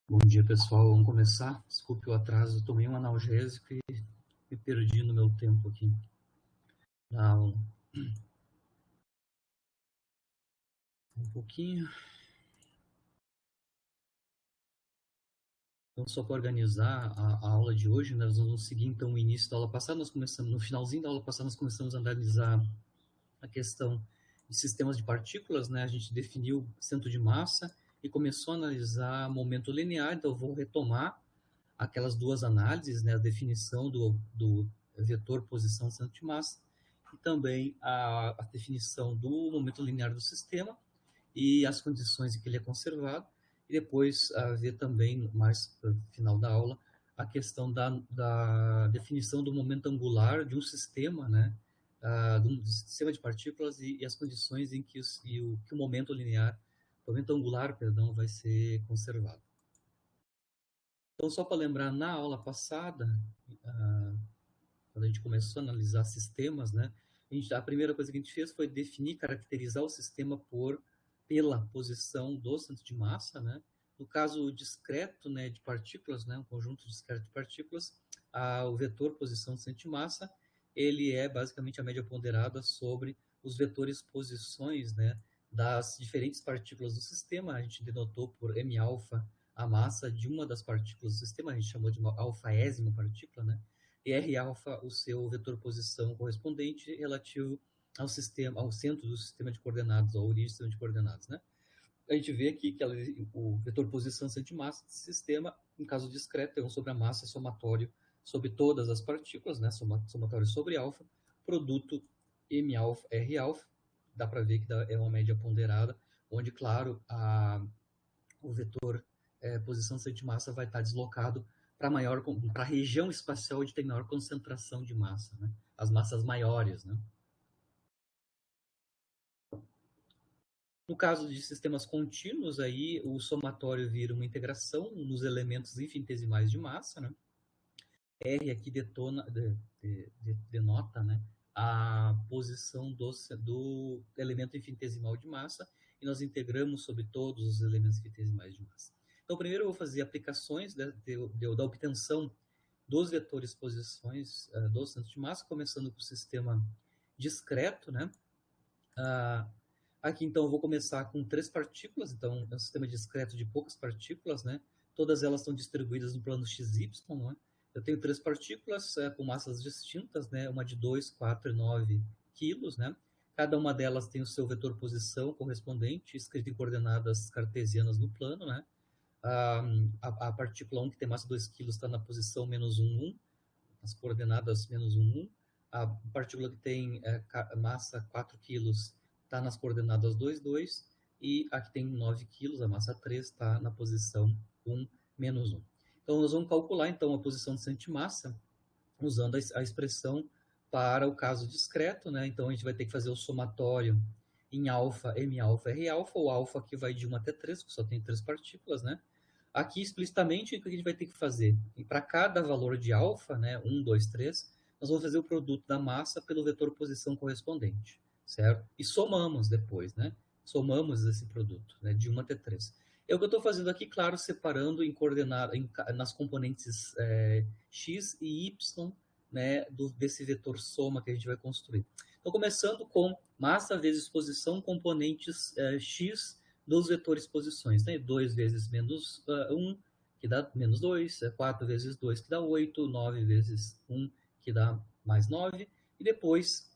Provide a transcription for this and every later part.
Bom dia, pessoal. Vamos começar. Desculpe o atraso, tomei um analgésico e me perdi no meu tempo aqui na aula. Um pouquinho. Então, só para organizar a aula de hoje, nós vamos seguir então o início da aula passada. No finalzinho da aula passada, nós começamos a analisar a questão de sistemas de partículas, né? A gente definiu centro de massa e começou a analisar momento linear. Então, eu vou retomar aquelas duas análises, né? A definição do vetor posição centro de massa e também a definição do momento linear do sistema e as condições em que ele é conservado, e depois ver também, mais no final da aula, a questão da definição do momento angular de um sistema, né, de um sistema de partículas e as condições em que o momento linear, o momento angular, perdão, vai ser conservado. Então, só para lembrar, na aula passada, quando a gente começou a analisar sistemas, né, a primeira coisa que a gente fez foi definir, caracterizar o sistema pela posição do centro de massa, né? No caso discreto, né, de partículas, né, um conjunto discreto de partículas, o vetor posição do centro de massa, ele é basicamente a média ponderada sobre os vetores posições, né, das diferentes partículas do sistema. A gente denotou por m alfa a massa de uma das partículas do sistema, a gente chamou de uma alfaésima partícula, né? E R alfa o seu vetor posição correspondente relativo ao sistema, ao centro do sistema de coordenadas, ao origem do sistema de coordenadas, né? A gente vê aqui que o vetor posição centro de massa desse sistema, em caso discreto, é 1 sobre a massa somatório sobre todas as partículas, né? Somatório sobre alfa, produto M alfa, R alfa, dá para ver que é uma média ponderada, onde, claro, o vetor posição centro de massa vai estar deslocado para a região espacial onde tem maior concentração de massa, né? As massas maiores, né? No caso de sistemas contínuos, aí o somatório vira uma integração nos elementos infinitesimais de massa, né? R aqui denota, né, a posição do elemento infinitesimal de massa, e nós integramos sobre todos os elementos infinitesimais de massa. Então, primeiro eu vou fazer aplicações da obtenção dos vetores posições do centro de massa, começando com o sistema discreto, né? Aqui, então, eu vou começar com 3 partículas, então, é um sistema discreto de poucas partículas, né? Todas elas estão distribuídas no plano XY, né? Eu tenho 3 partículas com massas distintas, né? Uma de 2, 4 e 9 quilos, né? Cada uma delas tem o seu vetor posição correspondente, escrito em coordenadas cartesianas no plano, né? A partícula 1, que tem massa 2 kg, está na posição menos 1, 1, as coordenadas menos 1, 1. A partícula que tem massa 4 kg está nas coordenadas 2, 2. E a que tem 9 kg, a massa 3, está na posição 1, menos 1. Então, nós vamos calcular então a posição de centro de massa usando a expressão para o caso discreto, né? Então, a gente vai ter que fazer o somatório em alfa, m alfa, r alfa, o alfa aqui vai de 1 até 3, que só tem 3 partículas, né? Aqui, explicitamente, o que a gente vai ter que fazer? Para cada valor de alfa, né, 1, 2, 3, nós vamos fazer o produto da massa pelo vetor posição correspondente, certo? E somamos depois, né? Somamos esse produto, né, de 1 até 3. É o que eu estou fazendo aqui, claro, separando nas componentes x e y, né, desse vetor soma que a gente vai construir. Então, começando com massa vezes posição, componentes x dos vetores posições, né? 2 vezes menos 1, que dá menos 2, 4 vezes 2, que dá 8, 9 vezes 1, que dá mais 9, e depois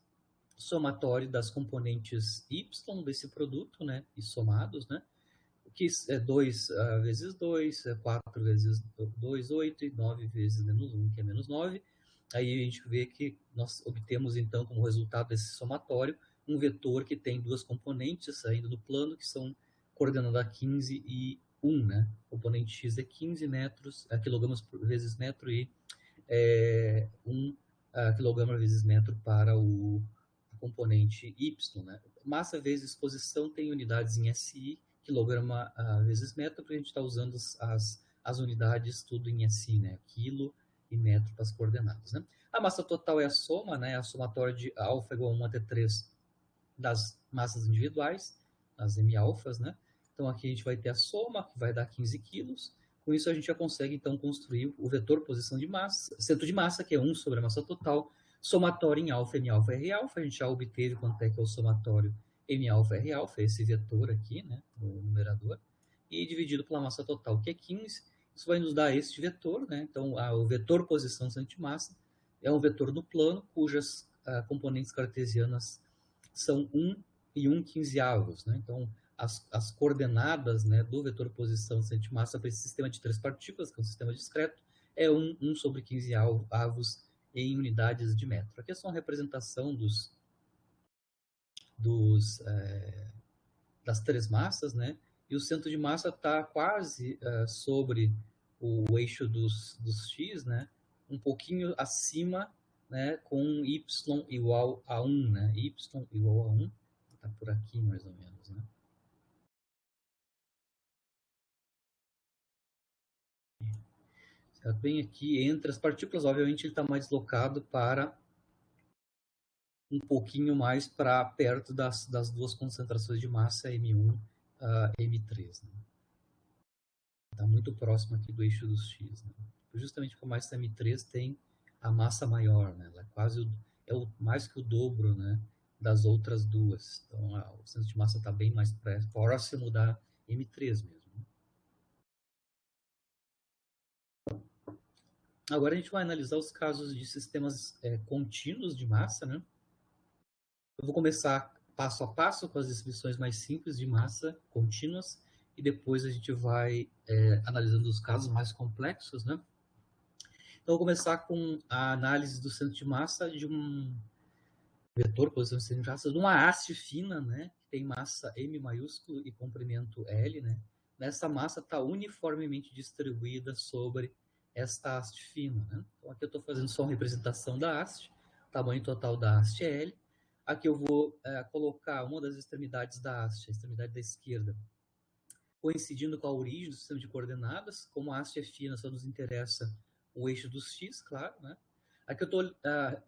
somatório das componentes y desse produto, né? E somados, né? Que é 2 vezes 2, 4 vezes 2, 8, e 9 vezes menos 1, que é menos 9. Aí a gente vê que nós obtemos, então, como resultado desse somatório, um vetor que tem duas componentes saindo do plano, que são coordenada 15 e 1, né? O componente x é 15 metros, quilogramas vezes metro, e 1 quilograma vezes metro para o componente y, né? Massa vezes exposição tem unidades em SI, quilograma vezes metro, porque a gente está usando as unidades tudo em SI, né? Quilo e metro para as coordenadas, né? A massa total é a soma, né? A somatória de alfa igual a 1 até 3 das massas individuais, as m-alfas, né? Então aqui a gente vai ter a soma, que vai dar 15 quilos, Com isso, a gente já consegue, então, construir o vetor posição de massa, centro de massa, que é 1 sobre a massa total, somatório em alfa, m alfa, r alfa. A gente já obteve quanto é que é o somatório m alfa, r alfa, esse vetor aqui, né, no numerador, e dividido pela massa total, que é 15. Isso vai nos dar este vetor, né? Então, o vetor posição centro de massa é um vetor no plano, cujas componentes cartesianas são 1 e 1/15avos, né? Então, as coordenadas, né, do vetor posição centro de massa para esse sistema de 3 partículas, que é um sistema discreto, é 1 sobre 15 avos em unidades de metro. Aqui é só uma representação das 3 massas, né? E o centro de massa está quase sobre o eixo dos x, né? Um pouquinho acima, né? Com y igual a 1, né? Y igual a 1, está por aqui mais ou menos, né? Bem aqui entre as partículas, obviamente ele está mais deslocado para um pouquinho mais para perto das duas concentrações de massa M1 e M3. Né? Está muito próximo aqui do eixo dos X. Né? Justamente porque a massa M3 tem a massa maior, né? Ela é quase mais que o dobro, né, das outras duas. Então o centro de massa está bem mais próximo da M3 mesmo. Agora a gente vai analisar os casos de sistemas contínuos de massa, né? Eu vou começar passo a passo com as descrições mais simples de massa contínuas e depois a gente vai analisando os casos mais complexos, né? Então, eu vou começar com a análise do centro de massa de um vetor, posição de centro de massa, de uma haste fina, né? Que tem massa M maiúsculo e comprimento L, né? Nessa massa está uniformemente distribuída sobre esta haste fina, né? Então, aqui eu estou fazendo só uma representação da haste, tamanho total da haste é L. Aqui eu vou colocar uma das extremidades da haste, a extremidade da esquerda, coincidindo com a origem do sistema de coordenadas. Como a haste é fina, só nos interessa o eixo dos x, claro, né? Aqui eu estou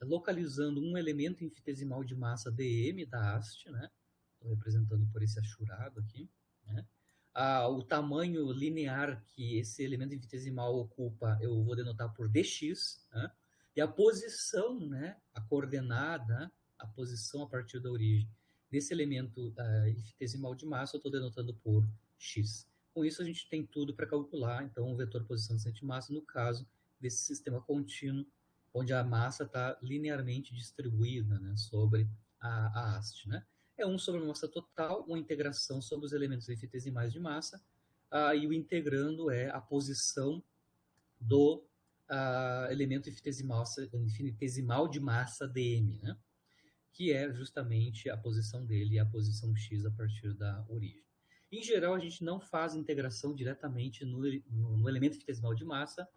localizando um elemento infinitesimal de massa dm da haste, né? Estou representando por esse achurado aqui, né? O tamanho linear que esse elemento infinitesimal ocupa, eu vou denotar por dx, né? E a posição, né? A coordenada, a posição a partir da origem desse elemento infinitesimal de massa, eu estou denotando por x. Com isso, a gente tem tudo para calcular, então, o vetor posição de centro de massa, no caso desse sistema contínuo, onde a massa está linearmente distribuída, né, sobre a haste. Né? É 1 sobre a massa total, uma integração sobre os elementos infinitesimais de massa, e o integrando é a posição do elemento infinitesimal de massa dm, né? Que é justamente a posição dele e a posição x a partir da origem. Em geral, a gente não faz integração diretamente no elemento infinitesimal de massa,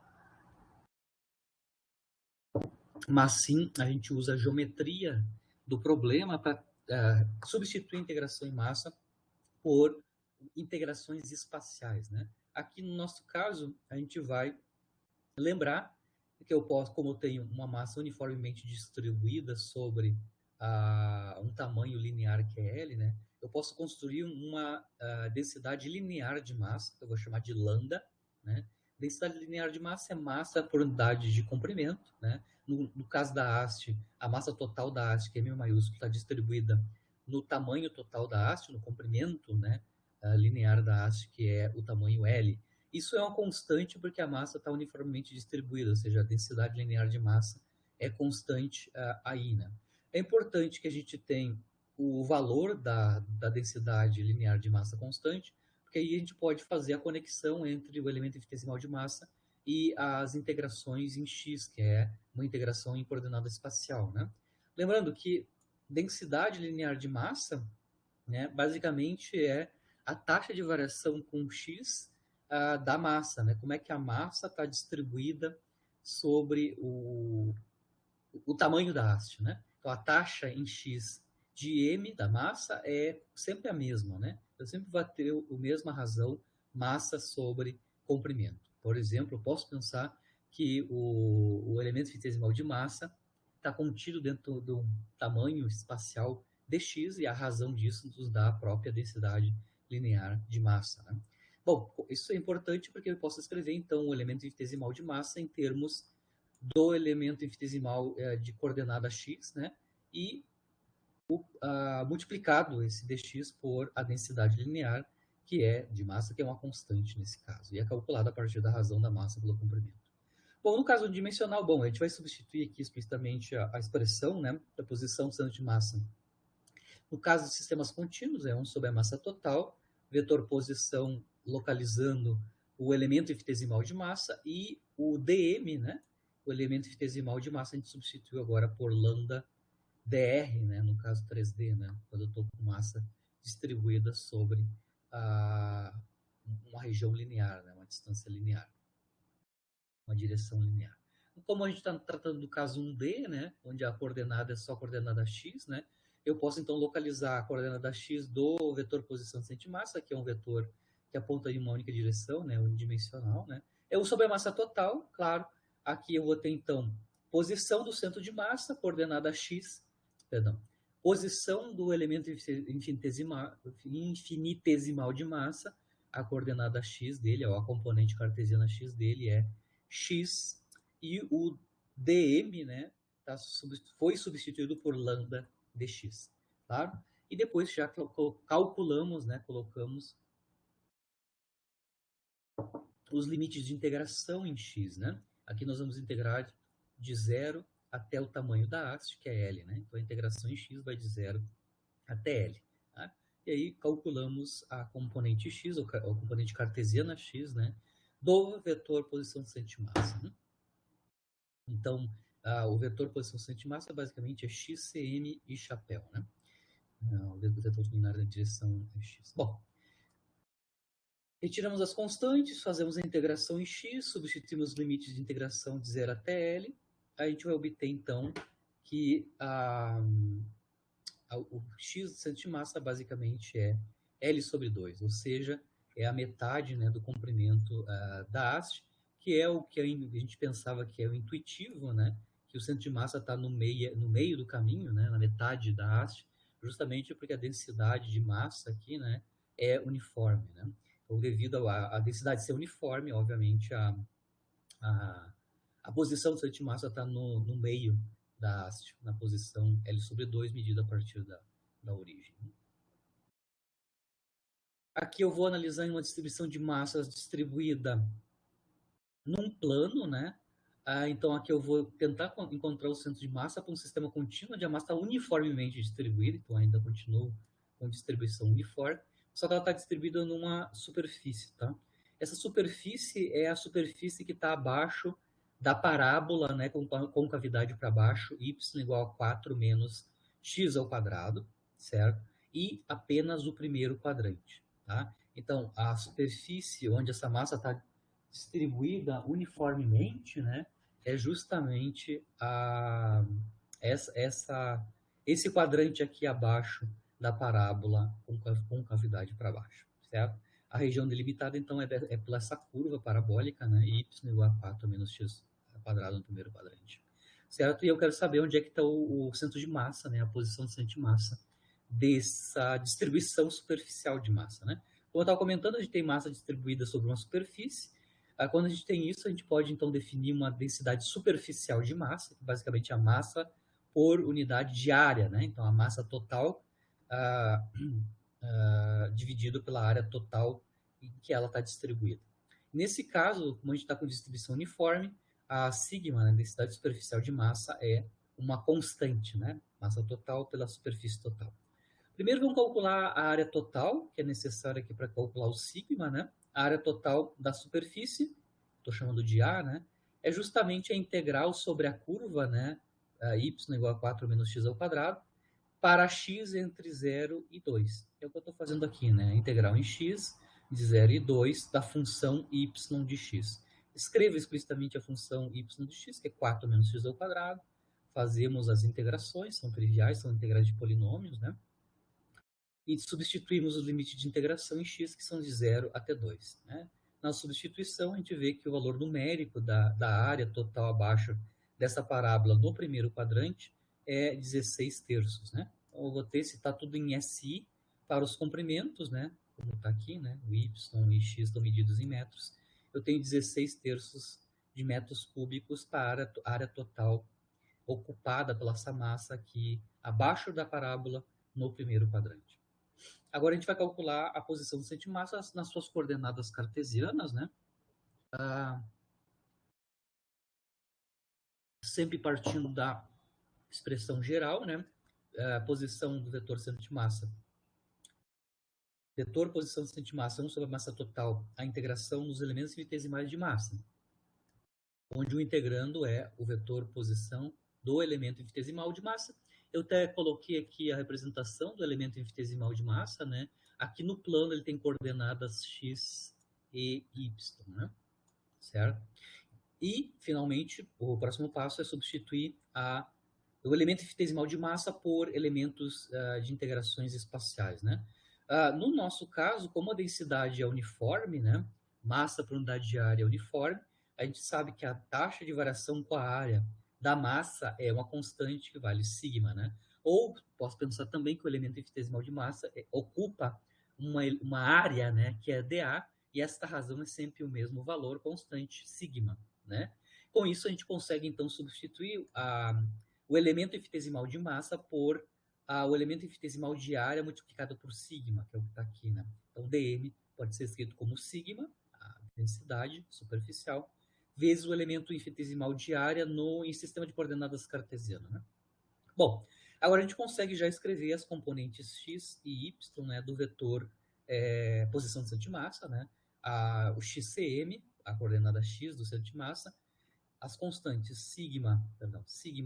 mas sim a gente usa a geometria do problema para substituir a integração em massa por integrações espaciais. Né? Aqui no nosso caso, a gente vai lembrar que eu posso, como eu tenho uma massa uniformemente distribuída sobre um tamanho linear que é L, né? Eu posso construir uma densidade linear de massa, que eu vou chamar de lambda, né? Densidade linear de massa é massa por unidade de comprimento, né? No caso da haste, a massa total da haste, que é M maiúsculo, está distribuída no tamanho total da haste, no comprimento, né? Linear da haste, que é o tamanho L. Isso é uma constante porque a massa está uniformemente distribuída, ou seja, a densidade linear de massa é constante aí, né? É importante que a gente tenha o valor da densidade linear de massa constante, porque aí a gente pode fazer a conexão entre o elemento infinitesimal de massa e as integrações em x, que é uma integração em coordenada espacial, né? Lembrando que densidade linear de massa, né, basicamente é a taxa de variação com x da massa, né? Como é que a massa está distribuída sobre o tamanho da haste, né? Então, a taxa em x de m da massa é sempre a mesma, né? Eu sempre vou ter a mesma razão, massa sobre comprimento. Por exemplo, eu posso pensar que o elemento infinitesimal de massa está contido dentro de um tamanho espacial dx, e a razão disso nos dá a própria densidade linear de massa, né? Bom, isso é importante porque eu posso escrever, então, o elemento infinitesimal de massa em termos do elemento infinitesimal de coordenada x, né? E multiplicado esse dx por a densidade linear, que é de massa, que é uma constante nesse caso, e é calculada a partir da razão da massa pelo comprimento. Bom, no caso dimensional, bom, a gente vai substituir aqui explicitamente a expressão, né, da posição do centro de massa. No caso de sistemas contínuos, é 1 sobre a massa total, vetor posição localizando o elemento infinitesimal de massa, e o dm, né, o elemento infinitesimal de massa, a gente substituiu agora por lambda dr, né, no caso 3D, né, quando eu estou com massa distribuída sobre uma região linear, né, uma distância linear, uma direção linear. Como a gente está tratando do caso 1D, né, onde a coordenada é só a coordenada x, né, eu posso então localizar a coordenada x do vetor posição de massa, que é um vetor que aponta em uma única direção, né, unidimensional, né. Eu sobre a massa total, claro, aqui eu vou ter então posição do centro de massa, coordenada x, perdão, posição do elemento infinitesimal de massa, a coordenada x dele, ou a componente cartesiana x dele é x, e o dm, né, foi substituído por lambda dx, claro? E depois já calculamos, né, colocamos os limites de integração em x, né? Aqui nós vamos integrar de 0 até o tamanho da haste, que é L, né? Então a integração em x vai de 0 até L. Tá? E aí calculamos a componente x, ou a componente cartesiana x, né? Do vetor posição de centro de massa. Né? Então, o vetor posição de centro de massa basicamente é x, cm e chapéu, né? O vetor linear da direção é x. Bom, retiramos as constantes, fazemos a integração em x, substituímos os limites de integração de 0 até L. Aí a gente vai obter, então, que o x do centro de massa basicamente é L sobre 2, ou seja, é a metade, né, do comprimento da haste, que é o que a gente pensava que é o intuitivo, né, que o centro de massa está no meio do caminho, né, na metade da haste, justamente porque a densidade de massa aqui, né, é uniforme, né? Então, devido à densidade ser uniforme, obviamente a posição do centro de massa está no meio da haste, na posição L sobre 2, medida a partir da origem. Aqui eu vou analisar uma distribuição de massas distribuída num plano, né? Então aqui eu vou tentar encontrar o centro de massa para um sistema contínuo onde a massa está uniformemente distribuída, então ainda continuo com distribuição uniforme, só que ela está distribuída numa superfície, tá? Essa superfície é a superfície que está abaixo da parábola, né, com concavidade para baixo, y igual a 4 menos x ao quadrado, certo? E apenas o primeiro quadrante, tá? Então, a superfície onde essa massa está distribuída uniformemente, né, é justamente esse quadrante aqui abaixo da parábola com cavidade para baixo, certo? A região delimitada, então, é pela essa curva parabólica, né, y igual a 4 menos x quadrado no primeiro quadrante, certo? E eu quero saber onde é que está o centro de massa, né, a posição do centro de massa dessa distribuição superficial de massa, né? Como eu estava comentando, a gente tem massa distribuída sobre uma superfície. Quando a gente tem isso, a gente pode, então, definir uma densidade superficial de massa, que basicamente é a massa por unidade de área, né? Então, a massa total dividido pela área total em que ela está distribuída. Nesse caso, como a gente está com distribuição uniforme, a sigma, né, densidade superficial de massa, é uma constante, né? Massa total pela superfície total. Primeiro vamos calcular a área total, que é necessária aqui para calcular o sigma, né? A área total da superfície, estou chamando de A, né? É justamente a integral sobre a curva, né? Y igual a 4 menos x ao quadrado, para x entre 0 e 2. É o que eu estou fazendo aqui, né? A integral em x de 0 e 2 da função y de x. Escreva explicitamente a função y de x, que é 4 menos x ao quadrado. Fazemos as integrações, são triviais, são integrais de polinômios, né? E substituímos os limites de integração em x, que são de 0 até 2. Né? Na substituição, a gente vê que o valor numérico da área total abaixo dessa parábola no primeiro quadrante é 16 terços. Né? Então, eu vou ter, se está tudo em SI, para os comprimentos, né? como está aqui, né? O y e x estão medidos em metros. Eu tenho 16 terços de metros cúbicos para a área total ocupada pela essa massa aqui abaixo da parábola no primeiro quadrante. Agora a gente vai calcular a posição do centro de massa nas suas coordenadas cartesianas, né? Sempre partindo da expressão geral, né? A posição do vetor centro de massa. Vetor posição do centro de massa 1 sobre a massa total, a integração dos elementos infinitesimais de massa, onde o integrando é o vetor posição do elemento infinitesimal de massa. Eu até coloquei aqui a representação do elemento infinitesimal de massa, né? Aqui no plano ele tem coordenadas x e y, né? Certo? E, finalmente, o próximo passo é substituir o elemento infinitesimal de massa por elementos de integrações espaciais, né? No nosso caso, como a densidade é uniforme, né? Massa por unidade de área é uniforme, a gente sabe que a taxa de variação com a área da massa é uma constante que vale sigma, né? Ou posso pensar também que o elemento infinitesimal de massa ocupa uma área, né, que é dA, e esta razão é sempre o mesmo valor constante, sigma, né? Com isso, a gente consegue, então, substituir o elemento infinitesimal de massa por o elemento infinitesimal de área multiplicado por sigma, que é o que está aqui, né? Então, dm pode ser escrito como sigma, a densidade superficial, vezes o elemento infinitesimal de área em sistema de coordenadas cartesiano, né? Bom, agora a gente consegue já escrever as componentes x e y, né, do vetor posição do centro de massa, né? O xcm, a coordenada x do centro de massa, as constantes sigma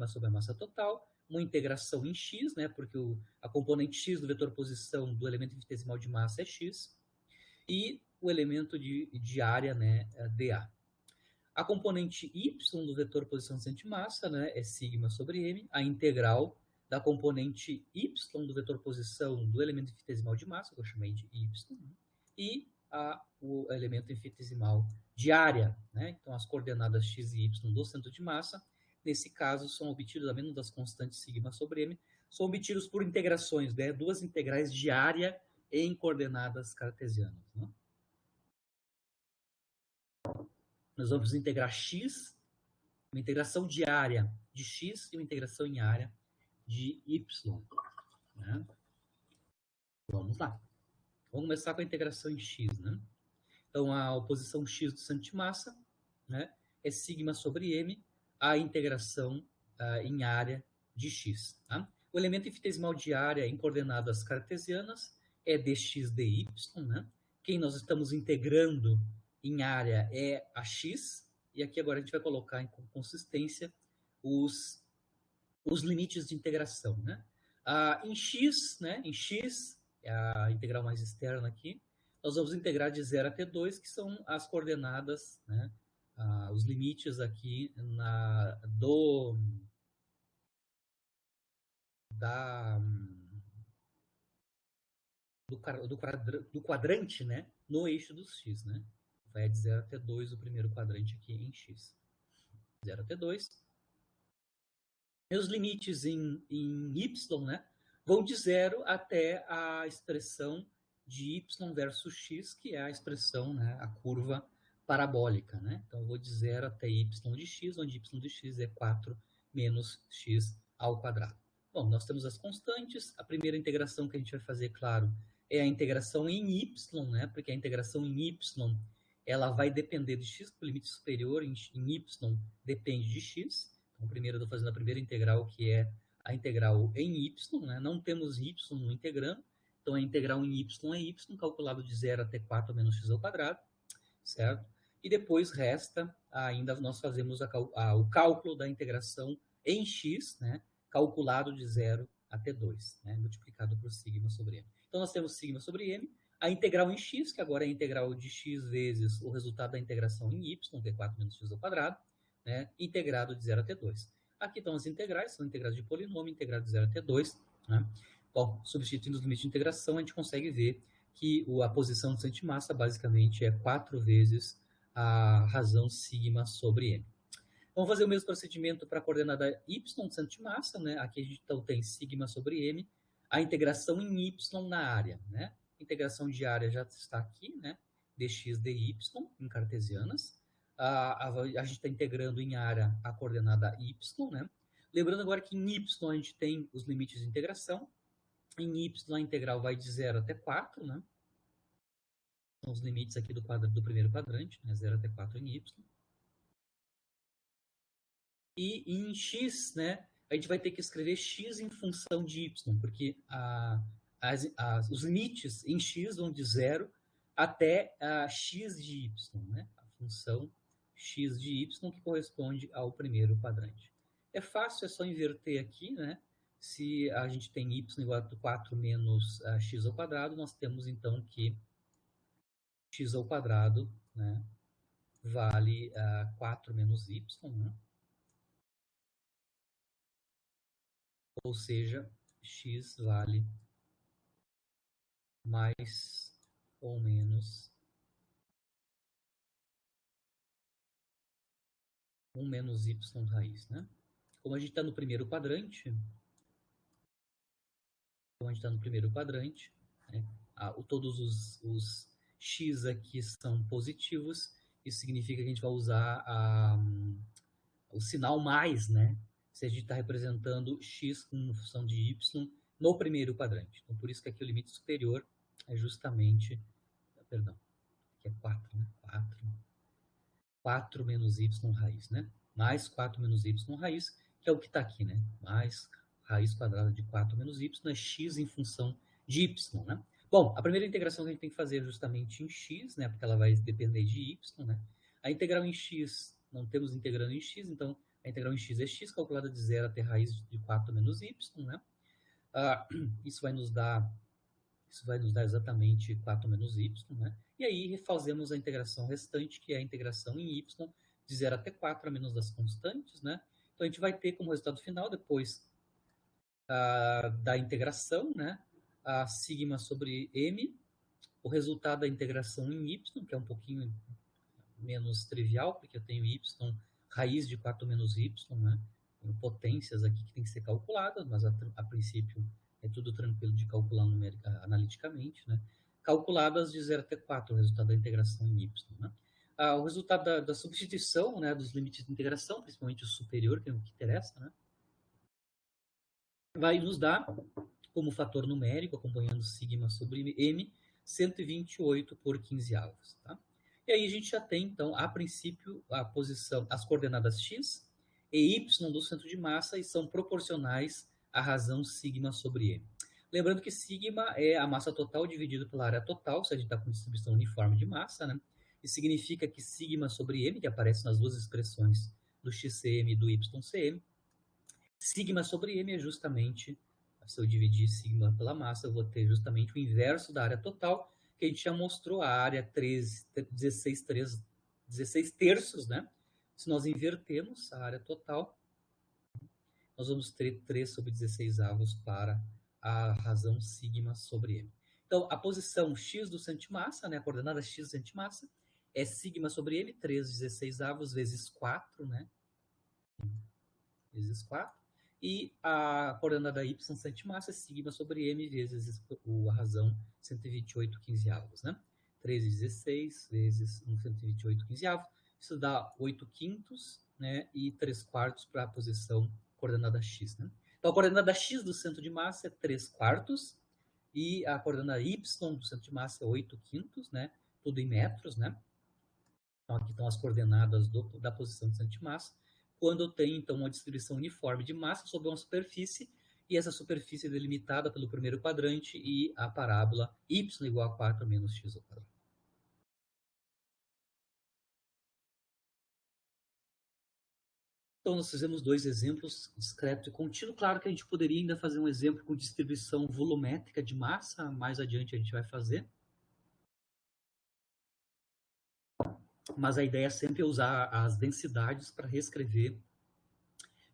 sobre a massa total, uma integração em x, né, porque a componente x do vetor posição do elemento infinitesimal de massa é x, e o elemento de área, né, dA. A componente y do vetor posição do centro de massa, né, é sigma sobre m, a integral da componente y do vetor posição do elemento infinitesimal de massa, que eu chamei de y, e o elemento infinitesimal de área, né? Então, as coordenadas x e y do centro de massa, nesse caso, são obtidas, a menos das constantes sigma sobre m, são obtidos por integrações, né? Duas integrais de área em coordenadas cartesianas, né? Nós vamos integrar x, uma integração de área de x e uma integração em área de y, né? Vamos lá. Vamos começar com a integração em x, né? Então, a oposição x do centro de massa, né, é sigma sobre m, a integração em área de x. Tá? O elemento infinitesimal de área em coordenadas cartesianas é dx dy, né? Quem nós estamos integrando em área é a x, e aqui agora a gente vai colocar em consistência os limites de integração, né? Em x, né, em x, é a integral mais externa aqui, nós vamos integrar de 0 até 2, que são as coordenadas, né, os limites aqui do quadrante, né, no eixo dos x, né? Vai de 0 até 2 o primeiro quadrante aqui em x. 0 até 2. E os limites em y, né, vão de 0 até a expressão de y versus x, que é a expressão, né, a curva parabólica, né? Então, eu vou de 0 até y de x, onde y de x é 4 menos x ao quadrado. Bom, nós temos as constantes. A primeira integração que a gente vai fazer, claro, é a integração em y, né? Porque a integração em y, ela vai depender de x, o limite superior em y depende de x. Então, primeiro eu estou fazendo a primeira integral, que é a integral em y, né? Não temos y no integrando, então a integral em y é y, calculado de 0 até 4 menos x ao quadrado, certo? E depois resta, ainda nós fazemos o cálculo da integração em x, né? Calculado de 0 até 2, né? Multiplicado por sigma sobre m. Então, nós temos sigma sobre m, a integral em x, que agora é a integral de x vezes o resultado da integração em y, que é 4 menos x ao quadrado, né? Integrado de 0 até 2. Aqui estão as integrais, são integrais de polinômio, integrado de 0 até 2, né? Bom, substituindo os limites de integração, a gente consegue ver que a posição do centro de massa, basicamente, é 4 vezes a razão sigma sobre m. Vamos fazer o mesmo procedimento para a coordenada y do centro de massa, né? Aqui a gente então tem sigma sobre m, a integração em y na área, né? Integração de área já está aqui, né? dx dy em cartesianas. A gente está integrando em área a coordenada y, né? Lembrando agora que em y a gente tem os limites de integração. Em y a integral vai de 0 até 4, né? São os limites aqui do primeiro quadrante, né? 0 até 4 em y. E em x, né, a gente vai ter que escrever x em função de y, porque os limites em x vão de 0 até x de y, né? A função x de y que corresponde ao primeiro quadrante. É fácil, é só inverter aqui, né? Se a gente tem y igual a 4 menos x ao quadrado, nós temos então que x ao quadrado, né, vale 4 menos y, né? Ou seja, x vale mais ou menos 1 menos y raiz, né? Como a gente está no primeiro quadrante, né, todos os x aqui são positivos, isso significa que a gente vai usar o sinal mais, né? Se a gente está representando x com função de y no primeiro quadrante. Então, por isso que aqui o limite superior é justamente, perdão, aqui é 4, né? 4 menos y raiz, né? Mais 4 menos y raiz, que é o que está aqui, né? Mais raiz quadrada de 4 menos y é x em função de y, né? Bom, a primeira integração que a gente tem que fazer é justamente em x, né? Porque ela vai depender de y, né? A integral em x, não temos integrando em x, então a integral em x é x, calculada de 0 até raiz de 4 menos y, né? Isso vai nos dar exatamente 4 menos y, né? E aí refazemos a integração restante, que é a integração em y, de 0 até 4, a menos das constantes, né? Então, a gente vai ter como resultado final, depois da integração, né? A sigma sobre m, o resultado da integração em y, que é um pouquinho menos trivial, porque eu tenho y raiz de 4 menos y, né? Tem potências aqui que tem que ser calculadas, mas a princípio é tudo tranquilo de calcular analiticamente, né? Calculadas de 0 até 4, o resultado da integração em y, né? O resultado da substituição, né, dos limites de integração, principalmente o superior, que é o que interessa, né, vai nos dar, como fator numérico, acompanhando sigma sobre m, 128 por 15 avos. Tá? E aí a gente já tem, então, a princípio, a posição, as coordenadas x e y do centro de massa e são proporcionais à razão sigma sobre m. Lembrando que sigma é a massa total dividido pela área total, se a gente está com distribuição uniforme de massa, né? E significa que sigma sobre m, que aparece nas duas expressões do xcm e do ycm, sigma sobre m é justamente, se eu dividir sigma pela massa, eu vou ter justamente o inverso da área total, que a gente já mostrou, a área 16 terços, né? Se nós invertermos a área total, nós vamos ter 3 sobre 16 avos para a razão sigma sobre m. Então, a posição x do centro de massa, né, a coordenada x do centro de massa, é sigma sobre m, 3/16 avos vezes 4, né? Vezes 4. E a coordenada y centro de massa é sigma sobre m vezes a razão 128 quinzeavos, né? 3/16 vezes 128 quinzeavos. Isso dá 8 quintos, né? E 3 quartos para a posição coordenada x, né? Então, a coordenada x do centro de massa é 3 quartos e a coordenada y do centro de massa é 8 quintos, né? Tudo em metros, né? Então, aqui estão as coordenadas da posição do centro de massa. Quando eu tenho, então, uma distribuição uniforme de massa sobre uma superfície, e essa superfície é delimitada pelo primeiro quadrante e a parábola y igual a 4 menos x ao quadrado. Então, nós fizemos dois exemplos, discreto e contínuo. Claro que a gente poderia ainda fazer um exemplo com distribuição volumétrica de massa, mais adiante a gente vai fazer. Mas a ideia é sempre usar as densidades para reescrever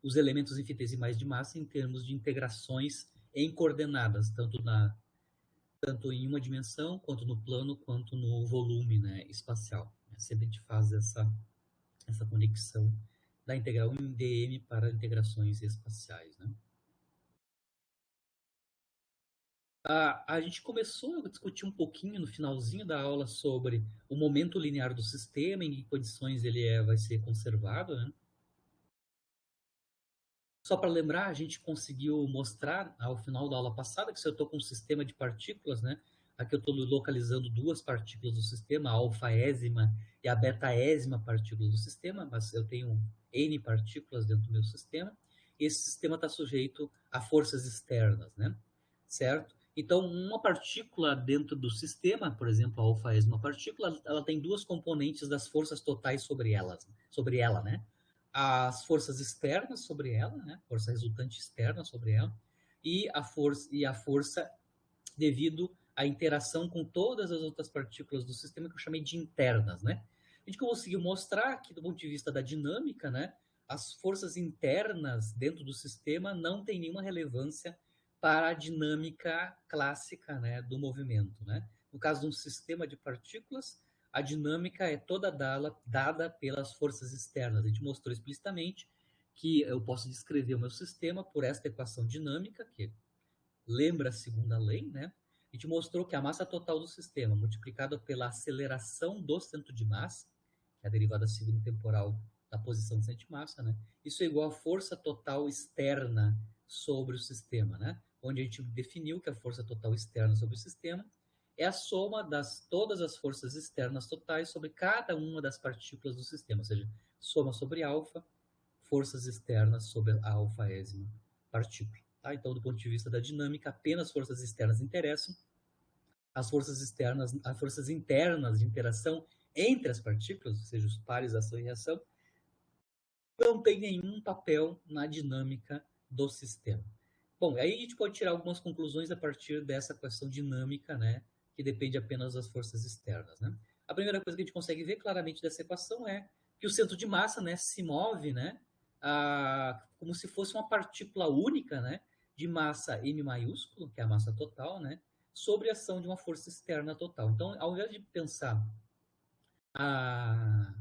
os elementos infinitesimais de massa em termos de integrações em coordenadas, tanto em uma dimensão, quanto no plano, quanto no volume, né, espacial. Sempre a gente faz essa conexão da integral em dm para integrações espaciais, né? A gente começou a discutir um pouquinho no finalzinho da aula sobre o momento linear do sistema, em que condições ele vai ser conservado, né? Só para lembrar, a gente conseguiu mostrar ao final da aula passada que se eu estou com um sistema de partículas, né? Aqui eu estou localizando duas partículas do sistema, a alfaésima e a betaésima partícula do sistema, mas eu tenho N partículas dentro do meu sistema. E esse sistema está sujeito a forças externas, né? Certo? Então, uma partícula dentro do sistema, por exemplo, a alfaésima partícula, ela tem duas componentes das forças totais sobre ela, né? As forças externas sobre ela, né? Força resultante externa sobre ela, e a força devido à interação com todas as outras partículas do sistema que eu chamei de internas, né? A gente conseguiu mostrar que, do ponto de vista da dinâmica, né, as forças internas dentro do sistema não têm nenhuma relevância para a dinâmica clássica, né, do movimento, né? No caso de um sistema de partículas, a dinâmica é toda dada pelas forças externas. A gente mostrou explicitamente que eu posso descrever o meu sistema por esta equação dinâmica, que lembra a segunda lei, né? A gente mostrou que a massa total do sistema multiplicada pela aceleração do centro de massa, que é a derivada segundo temporal da posição do centro de massa, né? Isso é igual à força total externa sobre o sistema, né? Onde a gente definiu que a força total externa sobre o sistema é a soma das todas as forças externas totais sobre cada uma das partículas do sistema, ou seja, soma sobre alfa, forças externas sobre a alfaésima partícula. Tá? Então, do ponto de vista da dinâmica, apenas forças externas interessam. As forças externas, as forças internas de interação entre as partículas, ou seja, os pares ação e reação, não tem nenhum papel na dinâmica do sistema. Bom, aí a gente pode tirar algumas conclusões a partir dessa questão dinâmica, né, que depende apenas das forças externas, né? A primeira coisa que a gente consegue ver claramente dessa equação é que o centro de massa, né, se move, né, como se fosse uma partícula única, né, de massa M maiúsculo, que é a massa total, né, sobre a ação de uma força externa total. Então, ao invés de pensar a,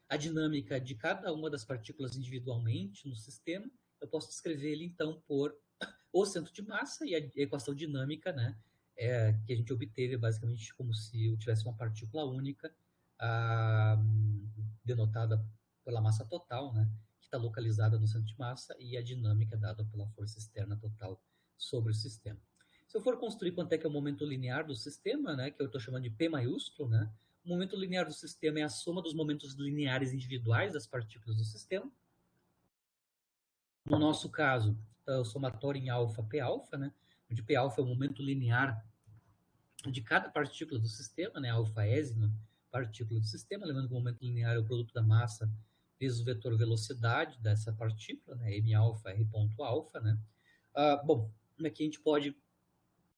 a dinâmica de cada uma das partículas individualmente no sistema, eu posso descrever ele, então, por o centro de massa e a equação dinâmica, né, que a gente obteve basicamente como se eu tivesse uma partícula única, ah, denotada pela massa total, né, que está localizada no centro de massa, e a dinâmica dada pela força externa total sobre o sistema. Se eu for construir quanto é que é o momento linear do sistema, né, que eu estou chamando de P maiúsculo, né, o momento linear do sistema é a soma dos momentos lineares individuais das partículas do sistema. No nosso caso, o somatório em alfa, P alfa, né, onde P alfa é o momento linear de cada partícula do sistema, né, a alfaésima partícula do sistema, lembrando que o momento linear é o produto da massa vezes o vetor velocidade dessa partícula, né, m alfa, r ponto alfa, né. Bom, aqui a gente pode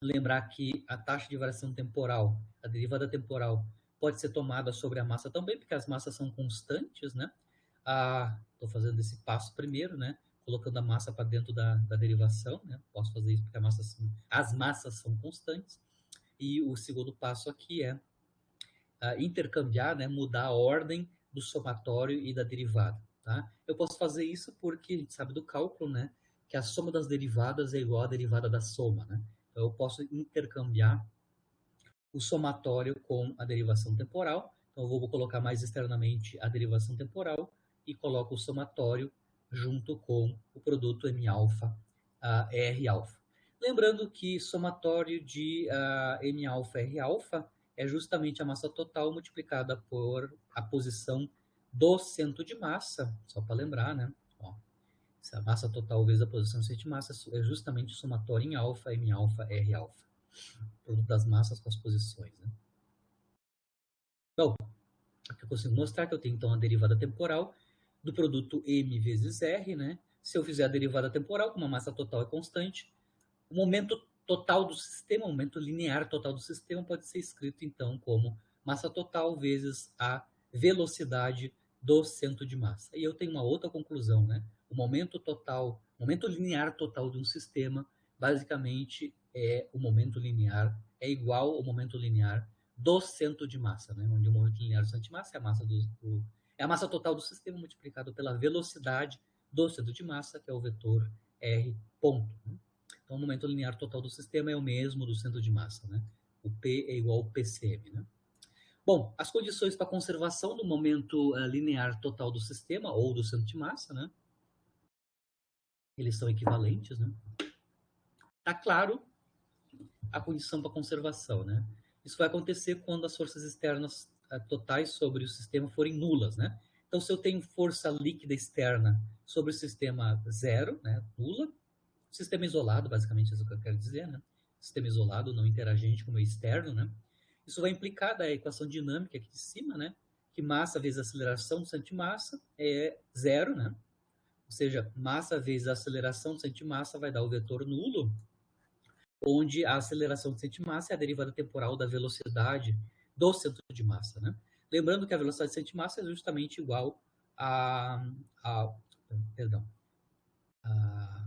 lembrar que a taxa de variação temporal, a derivada temporal, pode ser tomada sobre a massa também, porque as massas são constantes, né? Estou fazendo esse passo primeiro, né? Colocando a massa para dentro da derivação, né? Posso fazer isso porque as massas são constantes. E o segundo passo aqui é intercambiar, né? Mudar a ordem do somatório e da derivada, tá? Eu posso fazer isso porque a gente sabe do cálculo, né? Que a soma das derivadas é igual à derivada da soma, né? Então, eu posso intercambiar o somatório com a derivação temporal. Então, eu vou colocar mais externamente a derivação temporal e coloco o somatório junto com o produto M-alfa, R-alfa. Lembrando que somatório de M-alfa, R-alfa é justamente a massa total multiplicada por a posição do centro de massa, só para lembrar, né? Ó, se a massa total vezes a posição do centro de massa é justamente o somatório em alfa, M-alfa, R-alfa. Produto das massas com as posições, né? Então, aqui eu consigo mostrar que eu tenho, então, a derivada temporal do produto M vezes R, né? Se eu fizer a derivada temporal, como a massa total é constante, o momento total do sistema, o momento linear total do sistema pode ser escrito, então, como massa total vezes a velocidade do centro de massa. E eu tenho uma outra conclusão, né? O momento total, o momento linear total de um sistema, basicamente, o momento linear é igual ao momento linear do centro de massa, né? Onde o momento linear do centro de massa é a massa é a massa total do sistema multiplicado pela velocidade do centro de massa, que é o vetor r ponto. Né? Então, o momento linear total do sistema é o mesmo do centro de massa, né? O P é igual ao PCM, né? Bom, as condições para conservação do momento linear total do sistema ou do centro de massa, né? Eles são equivalentes, né? Tá claro a condição para conservação, né? Isso vai acontecer quando as forças externas totais sobre o sistema forem nulas, né? Então, se eu tenho força líquida externa sobre o sistema zero, né, nula, sistema isolado, basicamente, é isso que eu quero dizer, né? Sistema isolado, não interagente com o meio externo, né? Isso vai implicar da equação dinâmica aqui de cima, né? Que massa vezes aceleração do centro de massa é zero, né? Ou seja, massa vezes a aceleração do centro de massa vai dar o vetor nulo, onde a aceleração do centro de massa é a derivada temporal da velocidade do centro de massa, né? Lembrando que a velocidade do centro de massa é justamente igual a perdão, a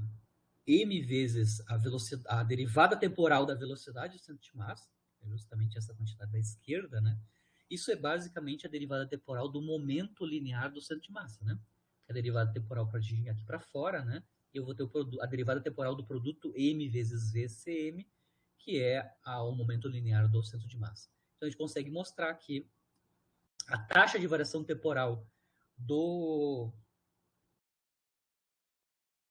m vezes a derivada temporal da velocidade do centro de massa, é justamente essa quantidade da esquerda, né? Isso é basicamente a derivada temporal do momento linear do centro de massa, né? A derivada temporal para aqui para fora, né? Eu vou ter a derivada temporal do produto m vezes v cm, que é o momento linear do centro de massa. Então a gente consegue mostrar que a taxa de variação temporal do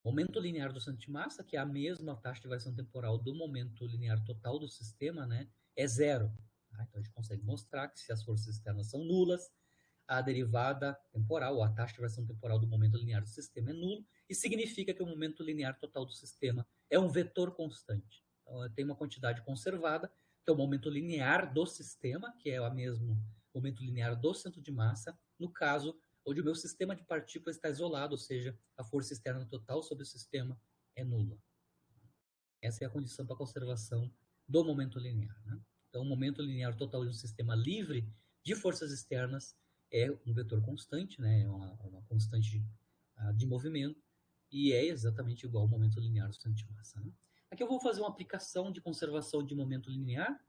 momento linear do centro de massa, que é a mesma taxa de variação temporal do momento linear total do sistema, né, é zero. Tá? Então a gente consegue mostrar que se as forças externas são nulas, a derivada temporal, ou a taxa de variação temporal do momento linear do sistema é nulo, e significa que o momento linear total do sistema é um vetor constante. Então, tem uma quantidade conservada, que é o momento linear do sistema, que é o mesmo momento linear do centro de massa, no caso onde o meu sistema de partículas está isolado, ou seja, a força externa total sobre o sistema é nula. Essa é a condição para a conservação do momento linear, né? Então, o momento linear total de um sistema livre de forças externas é um vetor constante, né? É uma constante de movimento, e é exatamente igual ao momento linear do centro de massa, né? Aqui eu vou fazer uma aplicação de conservação de momento linear.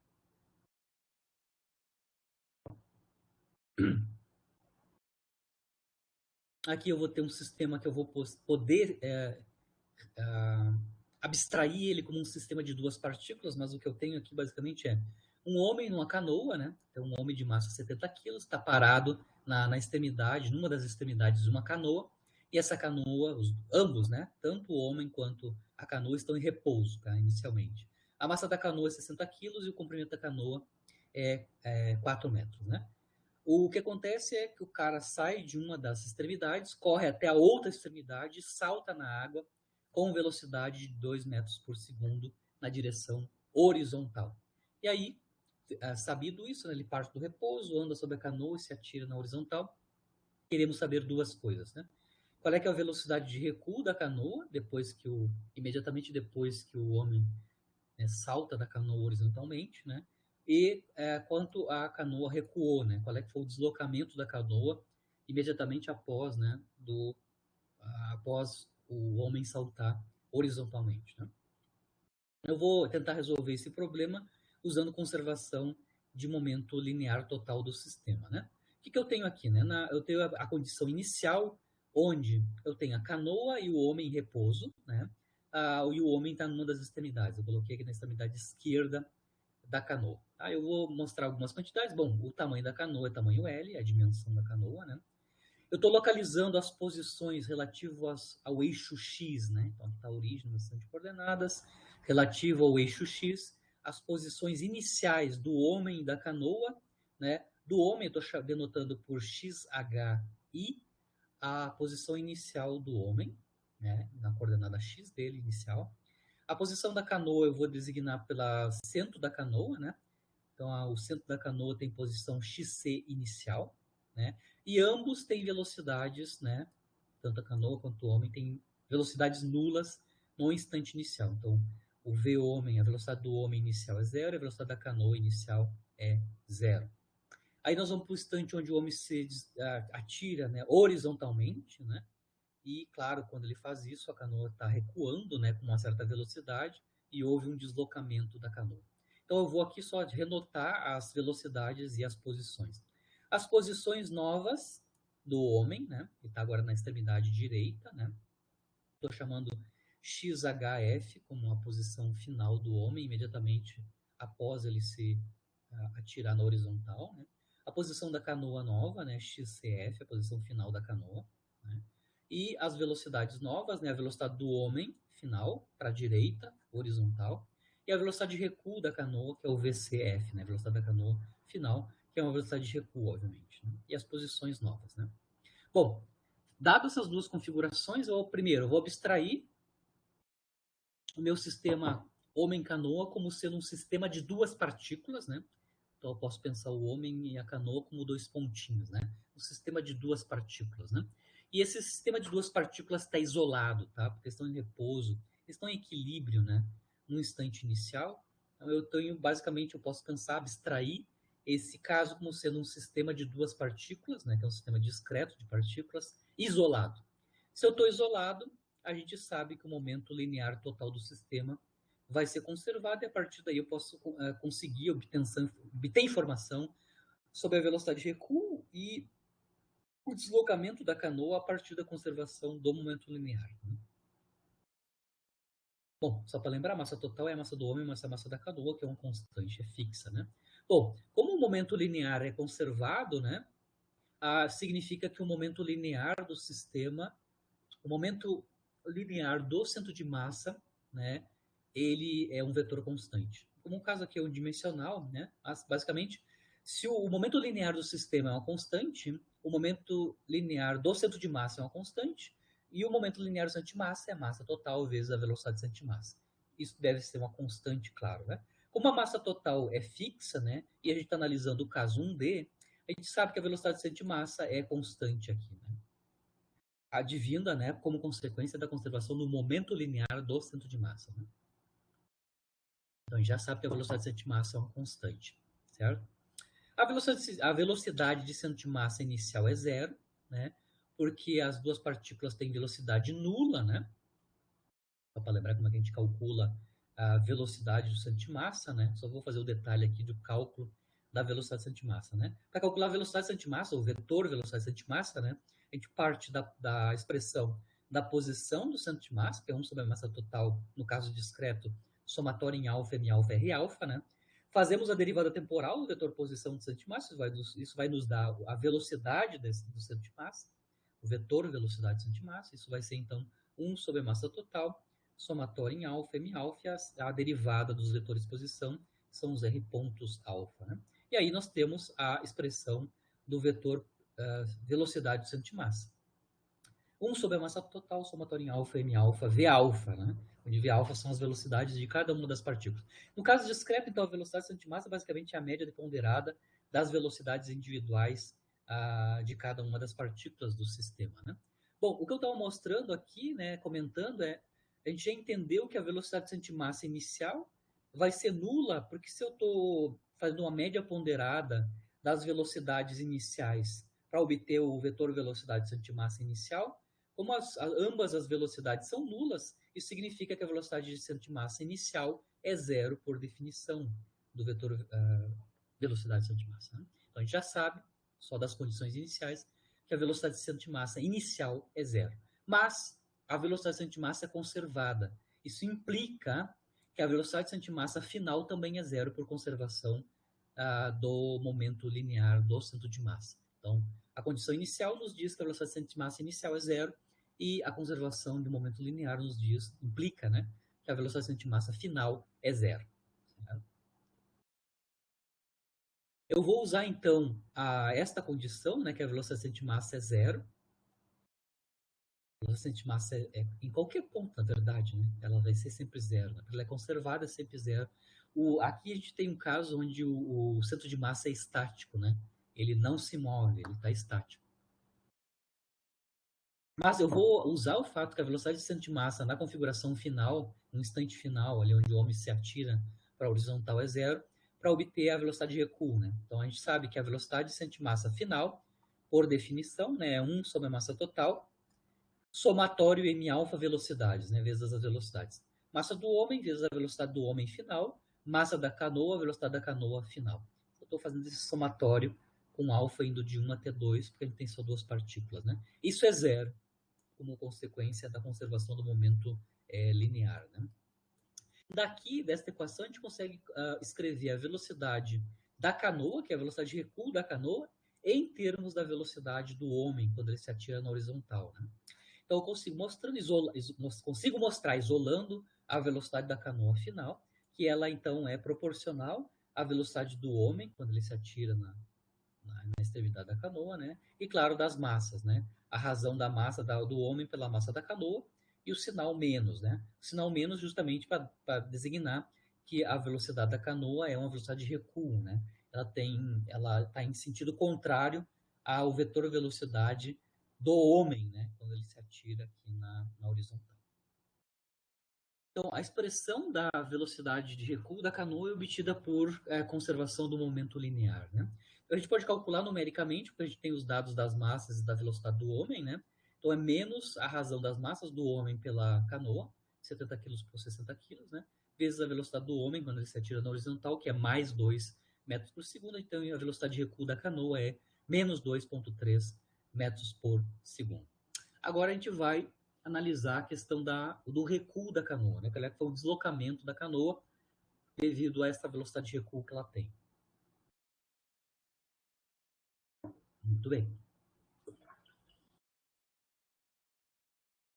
Aqui eu vou ter um sistema que eu vou poder abstrair ele como um sistema de duas partículas, mas o que eu tenho aqui basicamente é um homem numa canoa, né? Então, um homem de massa 70 quilos está parado na extremidade, numa das extremidades de uma canoa, e essa canoa, ambos, né? Tanto o homem quanto a canoa estão em repouso, tá? Inicialmente. A massa da canoa é 60 quilos e o comprimento da canoa é 4 metros, né? O que acontece é que o cara sai de uma das extremidades, corre até a outra extremidade, salta na água com velocidade de 2 metros por segundo na direção horizontal. E aí, sabido isso, né, ele parte do repouso, anda sobre a canoa e se atira na horizontal. Queremos saber duas coisas, né? Qual é que é a velocidade de recuo da canoa imediatamente depois que o homem, né, salta da canoa horizontalmente, né? E quanto a canoa recuou, né? Qual é que foi o deslocamento da canoa imediatamente após, né, após o homem saltar horizontalmente, né? Eu vou tentar resolver esse problema usando conservação de momento linear total do sistema, né? O que eu tenho aqui, né? Eu tenho a condição inicial, onde eu tenho a canoa e o homem em repouso, né? E o homem está numa das extremidades. Eu coloquei aqui na extremidade esquerda da canoa. Tá? Eu vou mostrar algumas quantidades. Bom, o tamanho da canoa é tamanho L, a dimensão da canoa, né? Eu estou localizando as posições relativas ao eixo X, né? Então, aqui está a origem da sistema de coordenadas, relativo ao eixo X, as posições iniciais do homem e da canoa, né? Do homem, eu estou denotando por XHI, a posição inicial do homem, né? Na coordenada X dele, inicial. A posição da canoa eu vou designar pelo centro da canoa, né? Então, o centro da canoa tem posição XC inicial, né? E ambos têm velocidades, né? Tanto a canoa quanto o homem têm velocidades nulas no instante inicial. Então, o V homem, a velocidade do homem inicial é zero, a velocidade da canoa inicial é zero. Aí nós vamos para o instante onde o homem se atira, né, horizontalmente, né? E, claro, quando ele faz isso, a canoa está recuando, né, com uma certa velocidade e houve um deslocamento da canoa. Então, eu vou aqui só renotar as velocidades e as posições. As posições novas do homem, né, que está agora na extremidade direita, né, estou chamando XHF como a posição final do homem, imediatamente após ele se atirar na horizontal, né? A posição da canoa nova, né? XCF, a posição final da canoa, né? E as velocidades novas, né? A velocidade do homem final, para a direita, horizontal, e a velocidade de recuo da canoa, que é o VCF, né? A velocidade da canoa final, que é uma velocidade de recuo, obviamente, né? E as posições novas, né? Bom, dado essas duas configurações, eu vou abstrair o meu sistema homem-canoa como sendo um sistema de duas partículas, né? Então eu posso pensar o homem e a canoa como dois pontinhos, né? Um sistema de duas partículas, né? E esse sistema de duas partículas está isolado, tá? Porque estão em repouso, estão em equilíbrio, né? No instante inicial. Então eu tenho, basicamente, eu posso pensar, abstrair esse caso como sendo um sistema de duas partículas, né? Que é um sistema discreto de partículas, isolado. Se eu estou isolado, a gente sabe que o momento linear total do sistema vai ser conservado e a partir daí eu posso conseguir obter informação sobre a velocidade de recuo e o deslocamento da canoa a partir da conservação do momento linear. Né? Bom, só para lembrar, a massa total é a massa do homem, mas a massa da canoa, que é uma constante, é fixa. Né? Bom, como o momento linear é conservado, né, significa que o momento linear do sistema, o momento linear do centro de massa, né, ele é um vetor constante. Como o caso aqui é unidimensional, né, basicamente, se o momento linear do sistema é uma constante, o momento linear do centro de massa é uma constante, e o momento linear do centro de massa é a massa total vezes a velocidade do centro de massa. Isso deve ser uma constante, claro. Né? Como a massa total é fixa, né, e a gente está analisando o caso 1D, a gente sabe que a velocidade do centro de massa é constante aqui. Né? Advinda, né, como consequência da conservação do momento linear do centro de massa. Né? Então, a gente já sabe que a velocidade de centro de massa é uma constante, certo? A velocidade de centro de massa inicial é zero, né? Porque as duas partículas têm velocidade nula, né? Só para lembrar como é que a gente calcula a velocidade do centro de massa, né? Só vou fazer o detalhe aqui do cálculo da velocidade do centro de massa, né? Para calcular a velocidade do centro de massa, o vetor velocidade do centro de massa, né? A gente parte da expressão da posição do centro de massa, que é 1 sobre a massa total, no caso discreto, somatório em alfa, m alfa, r alfa, né? Fazemos a derivada temporal do vetor posição do centro de massa, isso vai nos dar a velocidade do centro de massa, o vetor velocidade do centro de massa, isso vai ser, então, 1 sobre a massa total, somatório em alfa, m alfa, a derivada dos vetores de posição são os r pontos alfa. Né? E aí nós temos a expressão do vetor velocidade do centro de massa. 1 sobre a massa total, somatório em alfa, m alfa, v alfa, né? Onde v alfa são as velocidades de cada uma das partículas. No caso discreto, então, a velocidade do centro de massa basicamente é a média ponderada das velocidades individuais de cada uma das partículas do sistema. Né? Bom, o que eu estava mostrando aqui, né, comentando, a gente já entendeu que a velocidade do centro de massa inicial vai ser nula, porque se eu estou fazendo uma média ponderada das velocidades iniciais para obter o vetor velocidade do centro de massa inicial, como ambas as velocidades são nulas, isso significa que a velocidade de centro de massa inicial é zero por definição do vetor velocidade de centro de massa. Né? Então a gente já sabe, só das condições iniciais, que a velocidade de centro de massa inicial é zero. Mas a velocidade de centro de massa é conservada. Isso implica que a velocidade de centro de massa final também é zero por conservação do momento linear do centro de massa. Então, a condição inicial nos diz que a velocidade de centro de massa inicial é zero e a conservação de momento linear nos diz, implica, né, que a velocidade de centro de massa final é zero. Certo? Eu vou usar, então, esta condição, né, que a velocidade de centro de massa é zero. A velocidade de centro de massa em qualquer ponto, na verdade, né, ela vai ser sempre zero. Né? Ela é conservada, é sempre zero. Aqui a gente tem um caso onde o centro de massa é estático, né? Ele não se move, ele está estático. Mas eu vou usar o fato que a velocidade de centro de massa na configuração final, no instante final, ali onde o homem se atira para a horizontal é zero, para obter a velocidade de recuo. Né? Então a gente sabe que a velocidade de centro de massa final, por definição, né, é 1 sobre a massa total, somatório m alfa velocidades, né, vezes as velocidades. Massa do homem vezes a velocidade do homem final, massa da canoa, velocidade da canoa final. Eu estou fazendo esse somatório com alfa indo de 1 até 2, porque a gente tem só duas partículas. Né? Isso é zero como consequência da conservação do momento linear, né? Daqui, desta equação, a gente consegue escrever a velocidade da canoa, que é a velocidade de recuo da canoa, em termos da velocidade do homem quando ele se atira na horizontal, né? Então, eu consigo mostrar isolando a velocidade da canoa final, que ela, então, é proporcional à velocidade do homem quando ele se atira na extremidade da canoa, né? E, claro, das massas, né? A razão da massa do homem pela massa da canoa e o sinal menos, né? O sinal menos justamente para designar que a velocidade da canoa é uma velocidade de recuo, né? Ela está em sentido contrário ao vetor velocidade do homem, né? Quando ele se atira aqui na horizontal. Então, a expressão da velocidade de recuo da canoa é obtida por conservação do momento linear, né? Então, a gente pode calcular numericamente, porque a gente tem os dados das massas e da velocidade do homem, né? Então, é menos a razão das massas do homem pela canoa, 70 kg por 60 kg, né? Vezes a velocidade do homem quando ele se atira na horizontal, que é mais 2 metros por segundo. Então, a velocidade de recuo da canoa é menos 2,3 metros por segundo. Agora, a gente vai analisar a questão do recuo da canoa, né? Que foi o deslocamento da canoa devido a essa velocidade de recuo que ela tem. Muito bem.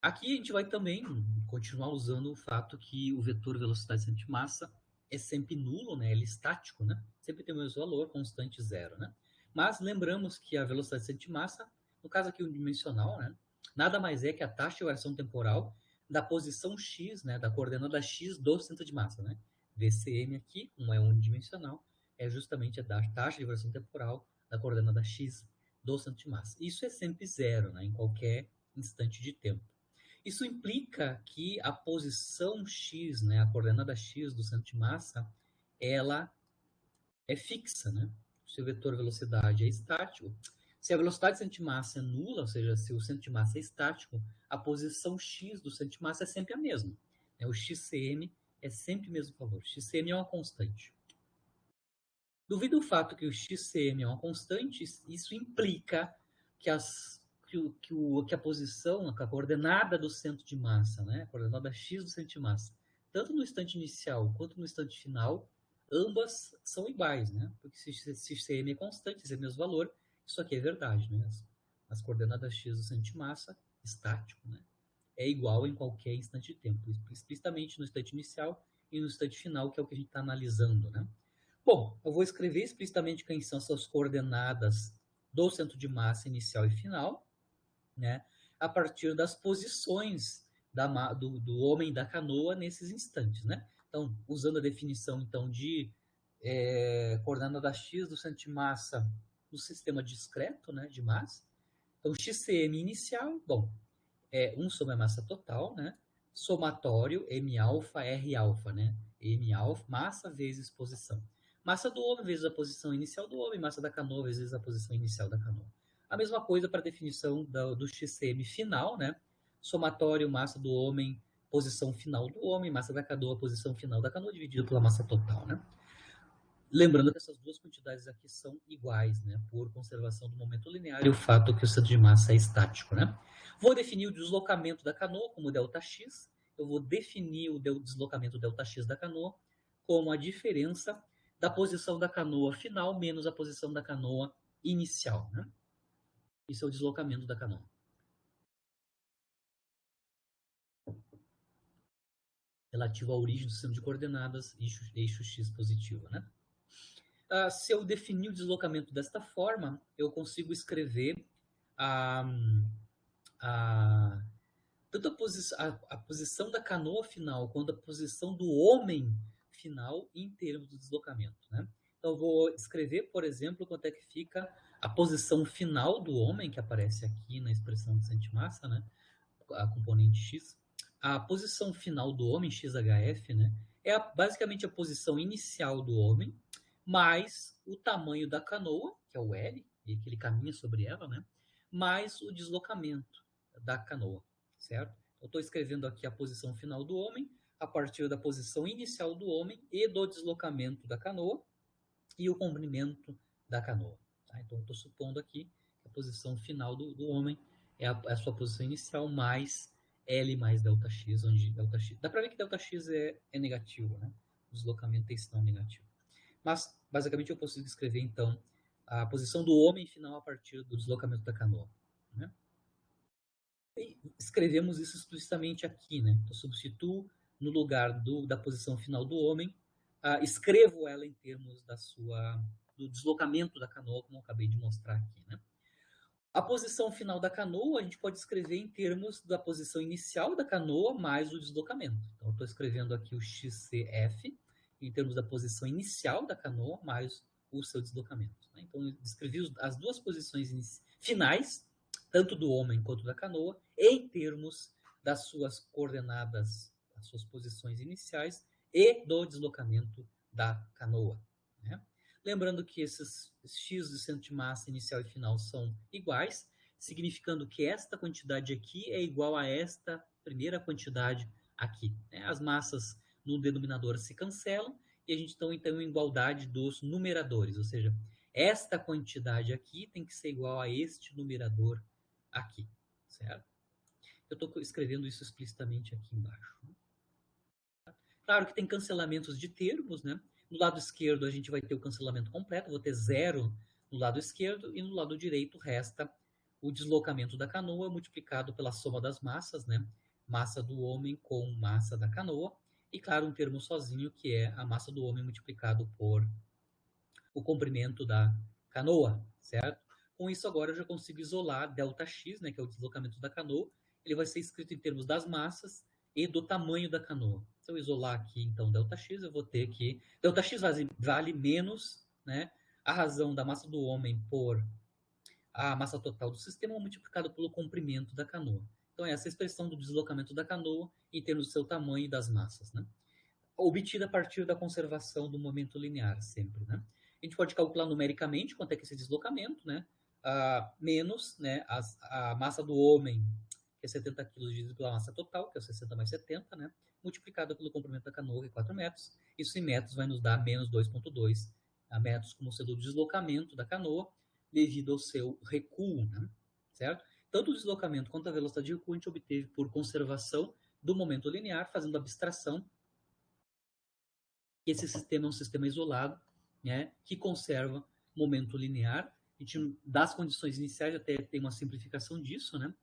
Aqui a gente vai também continuar usando o fato que o vetor velocidade centro massa é sempre nulo, né? Ele é estático, né? Sempre tem o mesmo valor, constante zero, né? Mas lembramos que a velocidade centro massa, no caso aqui unidimensional, né? Nada mais é que a taxa de variação temporal da posição x, né? Da coordenada x do centro de massa, né? VCM aqui, como é unidimensional, é justamente a taxa de variação temporal da coordenada x do centro de massa. Isso é sempre zero, né? Em qualquer instante de tempo. Isso implica que a posição x, né, a coordenada x do centro de massa, ela é fixa, né? Se o vetor velocidade é estático, se a velocidade do centro de massa é nula, ou seja, se o centro de massa é estático, a posição x do centro de massa é sempre a mesma. Né? O xcm é sempre o mesmo valor. Xcm é uma constante. Devido ao fato que o xcm é uma constante, isso implica que que a posição, que a coordenada do centro de massa, né, a coordenada x do centro de massa, tanto no instante inicial quanto no instante final, ambas são iguais, né? Porque se cm é constante, esse é o mesmo valor, isso aqui é verdade, né? As coordenadas x do centro de massa, estático, né, é igual em qualquer instante de tempo, explicitamente no instante inicial e no instante final, que é o que a gente está analisando, né? Bom, eu vou escrever explicitamente quem são essas coordenadas do centro de massa inicial e final, né? A partir das posições do homem da canoa nesses instantes, né? Então, usando a definição então de coordenada x do centro de massa no sistema discreto, né, de massa. Então, xcm inicial, bom, é 1 sobre a massa total, né? Somatório M alfa R alfa, né? M alfa, massa vezes posição. Massa do homem vezes a posição inicial do homem, massa da canoa vezes a posição inicial da canoa. A mesma coisa para a definição do XCM final, né? Somatório massa do homem, posição final do homem, massa da canoa, posição final da canoa, dividido pela massa total, né? Lembrando que essas duas quantidades aqui são iguais, né? Por conservação do momento linear e o fato que o centro de massa é estático, né? Vou definir o deslocamento da canoa como ΔX. Eu vou definir o deslocamento ΔX da canoa como a diferença da posição da canoa final menos a posição da canoa inicial, né? Isso é o deslocamento da canoa. Relativo à origem do sistema de coordenadas, eixo X positivo, né? Se eu definir o deslocamento desta forma, eu consigo escrever a, a, tanto a posição da canoa final quanto a posição do homem final em termos do deslocamento, né? Então, eu vou escrever, por exemplo, quanto é que fica a posição final do homem, que aparece aqui na expressão de centimassa, né? A componente x. A posição final do homem, XHF, né? É basicamente a posição inicial do homem, mais o tamanho da canoa, que é o L, e que ele caminha sobre ela, né? Mais o deslocamento da canoa, certo? Eu estou escrevendo aqui a posição final do homem, a partir da posição inicial do homem e do deslocamento da canoa e o comprimento da canoa. Tá? Então, eu estou supondo aqui que a posição final do homem é a sua posição inicial mais L mais ΔX, onde ΔX... Dá para ver que ΔX é negativo, né? O deslocamento tem sinal negativo. Mas, basicamente, eu consigo escrever, então, a posição do homem final a partir do deslocamento da canoa. Né? E escrevemos isso explicitamente aqui. Né? Então, substituo no lugar da posição final do homem, escrevo ela em termos do deslocamento da canoa, como eu acabei de mostrar aqui. Né? A posição final da canoa a gente pode escrever em termos da posição inicial da canoa mais o deslocamento. Então, eu estou escrevendo aqui o XCF em termos da posição inicial da canoa mais o seu deslocamento. Né? Então, eu descrevi as duas posições finais, tanto do homem quanto da canoa, em termos das suas coordenadas, das suas posições iniciais e do deslocamento da canoa. Né? Lembrando que esses x de centro de massa inicial e final são iguais, significando que esta quantidade aqui é igual a esta primeira quantidade aqui. Né? As massas no denominador se cancelam e a gente tem então igualdade dos numeradores, ou seja, esta quantidade aqui tem que ser igual a este numerador aqui, certo? Eu estou escrevendo isso explicitamente aqui embaixo. Claro que tem cancelamentos de termos, né? No lado esquerdo a gente vai ter o cancelamento completo, vou ter 0 no lado esquerdo e no lado direito resta o deslocamento da canoa multiplicado pela soma das massas, né? Massa do homem com massa da canoa. E claro, um termo sozinho que é a massa do homem multiplicado por o comprimento da canoa, certo? Com isso agora eu já consigo isolar ΔX, né, que é o deslocamento da canoa. Ele vai ser escrito em termos das massas e do tamanho da canoa. Se eu isolar aqui, então, ΔX, eu vou ter que... ΔX vale menos, né, a razão da massa do homem por a massa total do sistema multiplicado pelo comprimento da canoa. Então, é essa expressão do deslocamento da canoa em termos do seu tamanho e das massas, né? Obtida a partir da conservação do momento linear, sempre, né? A gente pode calcular numericamente quanto é que esse deslocamento, né? Menos, né, a massa do homem, que é 70 kg, dividido pela massa total, que é 60 mais 70, né? Multiplicado pelo comprimento da canoa, que é 4 metros. Isso em metros vai nos dar menos 2,2 metros como sendo o deslocamento da canoa devido ao seu recuo, né? Certo? Tanto o deslocamento quanto a velocidade de recuo a gente obteve por conservação do momento linear, fazendo abstração que esse sistema é um sistema isolado, né, que conserva momento linear. A gente, das condições iniciais, até tem uma simplificação disso, né?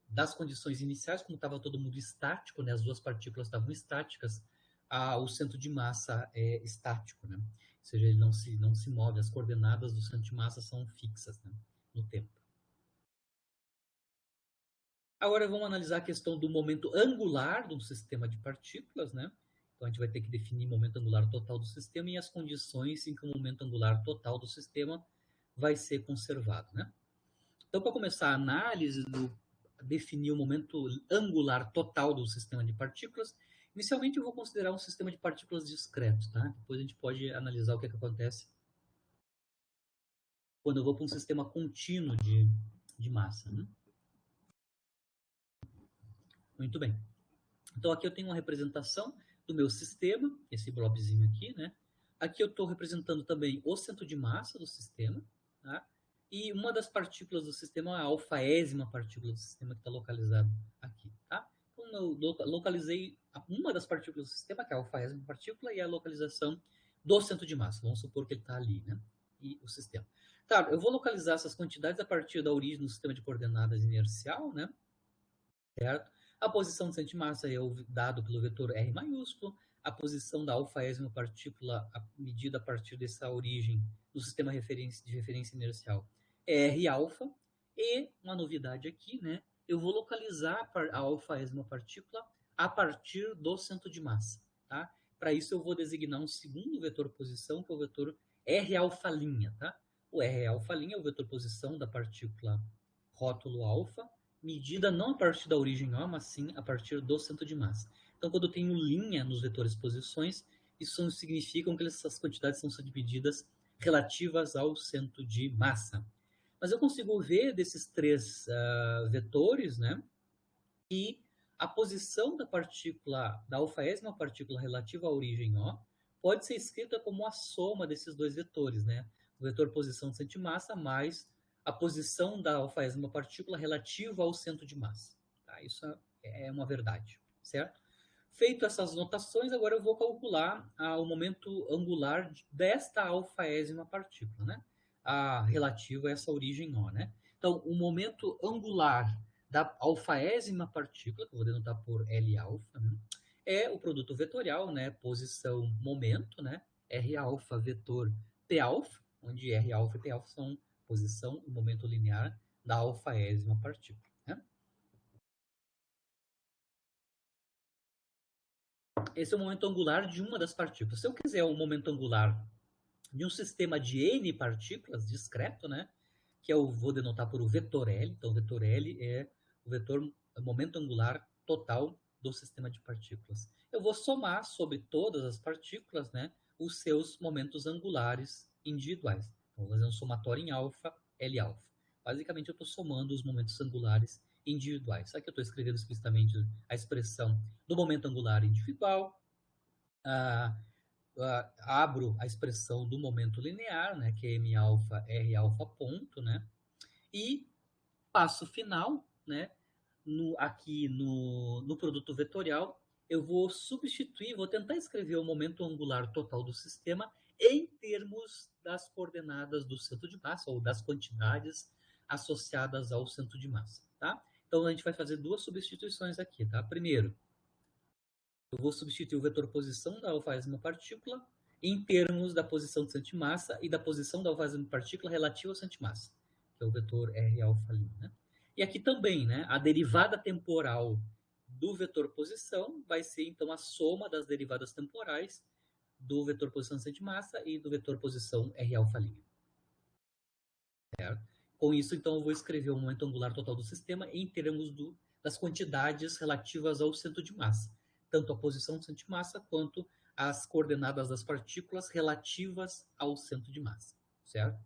Das condições iniciais, como estava todo mundo estático, né, as duas partículas estavam estáticas, o centro de massa é estático, né? Ou seja, ele não se move, as coordenadas do centro de massa são fixas, né, no tempo. Agora vamos analisar a questão do momento angular de um sistema de partículas, né? Então a gente vai ter que definir o momento angular total do sistema e as condições em que o momento angular total do sistema vai ser conservado, né? Então, para começar a análise definir o momento angular total do sistema de partículas, inicialmente eu vou considerar um sistema de partículas discreto, tá? Depois a gente pode analisar o que acontece quando eu vou para um sistema contínuo de massa, né? Muito bem. Então, aqui eu tenho uma representação do meu sistema, esse blobzinho aqui, né? Aqui eu estou representando também o centro de massa do sistema, tá? E uma das partículas do sistema é a alfaésima partícula do sistema que está localizado aqui, tá? Então, eu localizei uma das partículas do sistema, que é a alfaésima partícula, e a localização do centro de massa. Vamos supor que ele está ali, né? E o sistema. Tá, eu vou localizar essas quantidades a partir da origem do sistema de coordenadas inercial, né? Certo? A posição do centro de massa é dado pelo vetor R maiúsculo, a posição da alfaésima partícula medida a partir dessa origem do sistema de referência inercial é R alfa, e uma novidade aqui, né? Eu vou localizar a alfaésima partícula a partir do centro de massa, tá? Para isso eu vou designar um segundo vetor posição, que é o vetor R alfa', tá? O R alfa' é o vetor posição da partícula rótulo alfa, medida não a partir da origem O, mas sim a partir do centro de massa. Então, quando eu tenho linha nos vetores posições, isso significa que essas quantidades são subdivididas relativas ao centro de massa. Mas eu consigo ver desses três vetores, né, que a posição da partícula, da alfaésima partícula relativa à origem O, pode ser escrita como a soma desses dois vetores, né? O vetor posição do centro de massa mais a posição da alfaésima partícula relativa ao centro de massa. Tá? Tá? Isso é uma verdade, certo? Feito essas notações, agora eu vou calcular o momento angular desta alfaésima partícula, né? Relativa a essa origem O, né? Então, o momento angular da alfaésima partícula, que eu vou denotar por L alfa, né? É o produto vetorial, né? Posição, momento, né? R alfa vetor P alfa, onde R alfa e P alfa são posição e momento linear da alfaésima partícula, né? Esse é o momento angular de uma das partículas. Se eu quiser o momento angular de um sistema de N partículas discreto, né? Que eu vou denotar por o vetor L. Então, o vetor L é o vetor momento angular total do sistema de partículas. Eu vou somar sobre todas as partículas, né? Os seus momentos angulares individuais. Então, vou fazer um somatório em alfa, L alfa. Basicamente, eu estou somando os momentos angulares individuais. Aqui eu estou escrevendo explicitamente a expressão do momento angular individual, abro a expressão do momento linear, né, que é m alfa, r alfa ponto, né, e passo final, né, aqui no produto vetorial, eu vou substituir, vou tentar escrever o momento angular total do sistema em termos das coordenadas do centro de massa, ou das quantidades associadas ao centro de massa, tá? Então, a gente vai fazer duas substituições aqui, tá? Primeiro, eu vou substituir o vetor posição da alfaésima partícula em termos da posição de centro de massa e da posição da alfaésima partícula relativa ao centro de massa, que é o vetor R alfa', né? E aqui também, né, a derivada temporal do vetor posição vai ser, então, a soma das derivadas temporais do vetor posição de centro de massa e do vetor posição R alfa'. Certo? Com isso, então, eu vou escrever o momento angular total do sistema em termos das quantidades relativas ao centro de massa, tanto a posição do centro de massa quanto as coordenadas das partículas relativas ao centro de massa, certo?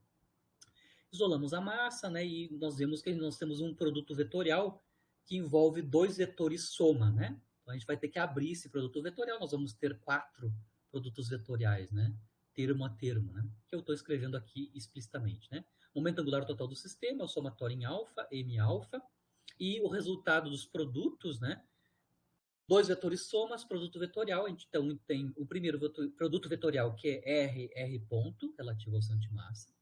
Isolamos a massa, né, e nós vemos que nós temos um produto vetorial que envolve dois vetores soma, né? Então, a gente vai ter que abrir esse produto vetorial, nós vamos ter 4 produtos vetoriais, né? Termo a termo, né? Que eu estou escrevendo aqui explicitamente, né? Momento angular total do sistema, o somatório em alfa, m alfa, e o resultado dos produtos, né? Dois vetores somas, produto vetorial. Então, tem o primeiro produto vetorial, que é R ponto, relativo ao centro de massa,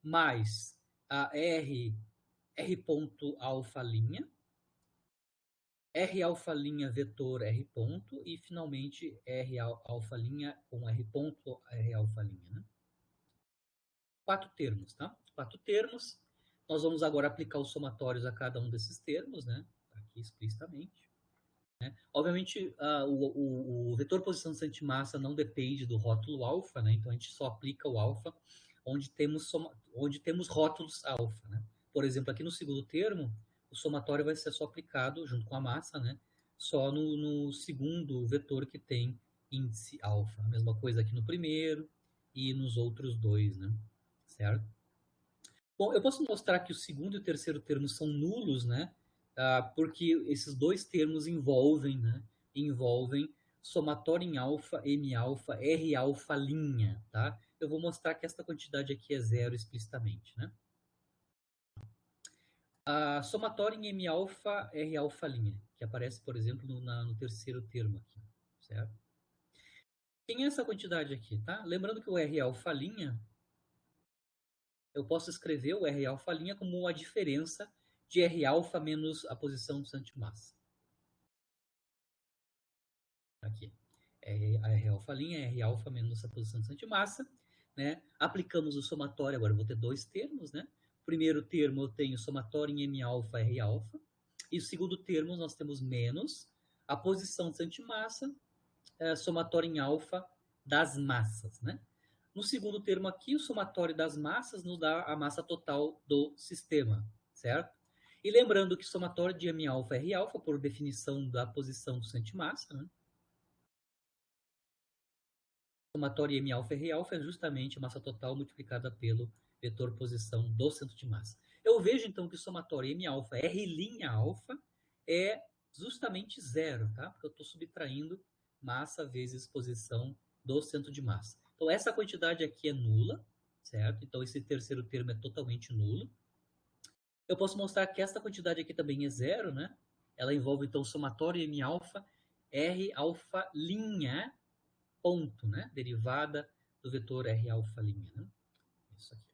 mais a R ponto alfa linha, R alfa linha vetor R ponto, e finalmente R alfa linha com R ponto R alfa linha, né? 4 termos, tá? 4 termos. Nós vamos agora aplicar os somatórios a cada um desses termos, né? Aqui explicitamente. Né? Obviamente, o vetor posição de centro de massa não depende do rótulo alfa, né? Então a gente só aplica o alfa onde temos rótulos alfa, né? Por exemplo, aqui no segundo termo, o somatório vai ser só aplicado junto com a massa, né? Só no segundo vetor que tem índice alfa. A mesma coisa aqui no primeiro e nos outros dois, né? Certo? Bom, eu posso mostrar que o segundo e o terceiro termo são nulos, né? Porque esses dois termos envolvem, né? Envolvem somatório em alfa, m alfa, r alfa linha, tá? Eu vou mostrar que esta quantidade aqui é zero explicitamente, né? Somatório em m alfa, r alfa linha, que aparece, por exemplo, no terceiro termo aqui, certo? Quem é essa quantidade aqui, tá? Lembrando que o r alfa linha, eu posso escrever o R alfa' como a diferença de R alfa menos a posição do centro de massa. Aqui. R alfa' é R alfa menos a posição do centro de massa. Né? Aplicamos o somatório, agora eu vou ter dois termos. Né? O primeiro termo eu tenho somatório em M alfa, R alfa. E o segundo termo nós temos menos a posição do centro de massa, somatório em alfa das massas. Né? No segundo termo aqui, o somatório das massas nos dá a massa total do sistema, certo? E lembrando que somatório de M alfa é R alfa, por definição da posição do centro de massa, né? Somatório M alfa R alfa é justamente a massa total multiplicada pelo vetor posição do centro de massa. Eu vejo então que o somatório M alfa R' alfa é justamente zero, tá? Porque eu estou subtraindo massa vezes posição do centro de massa. Então, essa quantidade aqui é nula, certo? Então, esse terceiro termo é totalmente nulo. Eu posso mostrar que esta quantidade aqui também é zero, né? ela envolve, então, o somatório M alfa, R alfa linha, ponto, né? Derivada do vetor R alfa linha, né? Isso aqui.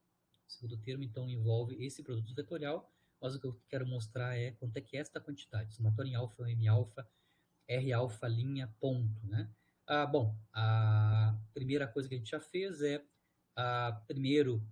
O segundo termo, então, envolve esse produto vetorial, mas o que eu quero mostrar é quanto é que é esta quantidade. Somatório em alfa, M alfa, R alfa linha, ponto, né? Bom, a primeira coisa que a gente já fez é, primeiro,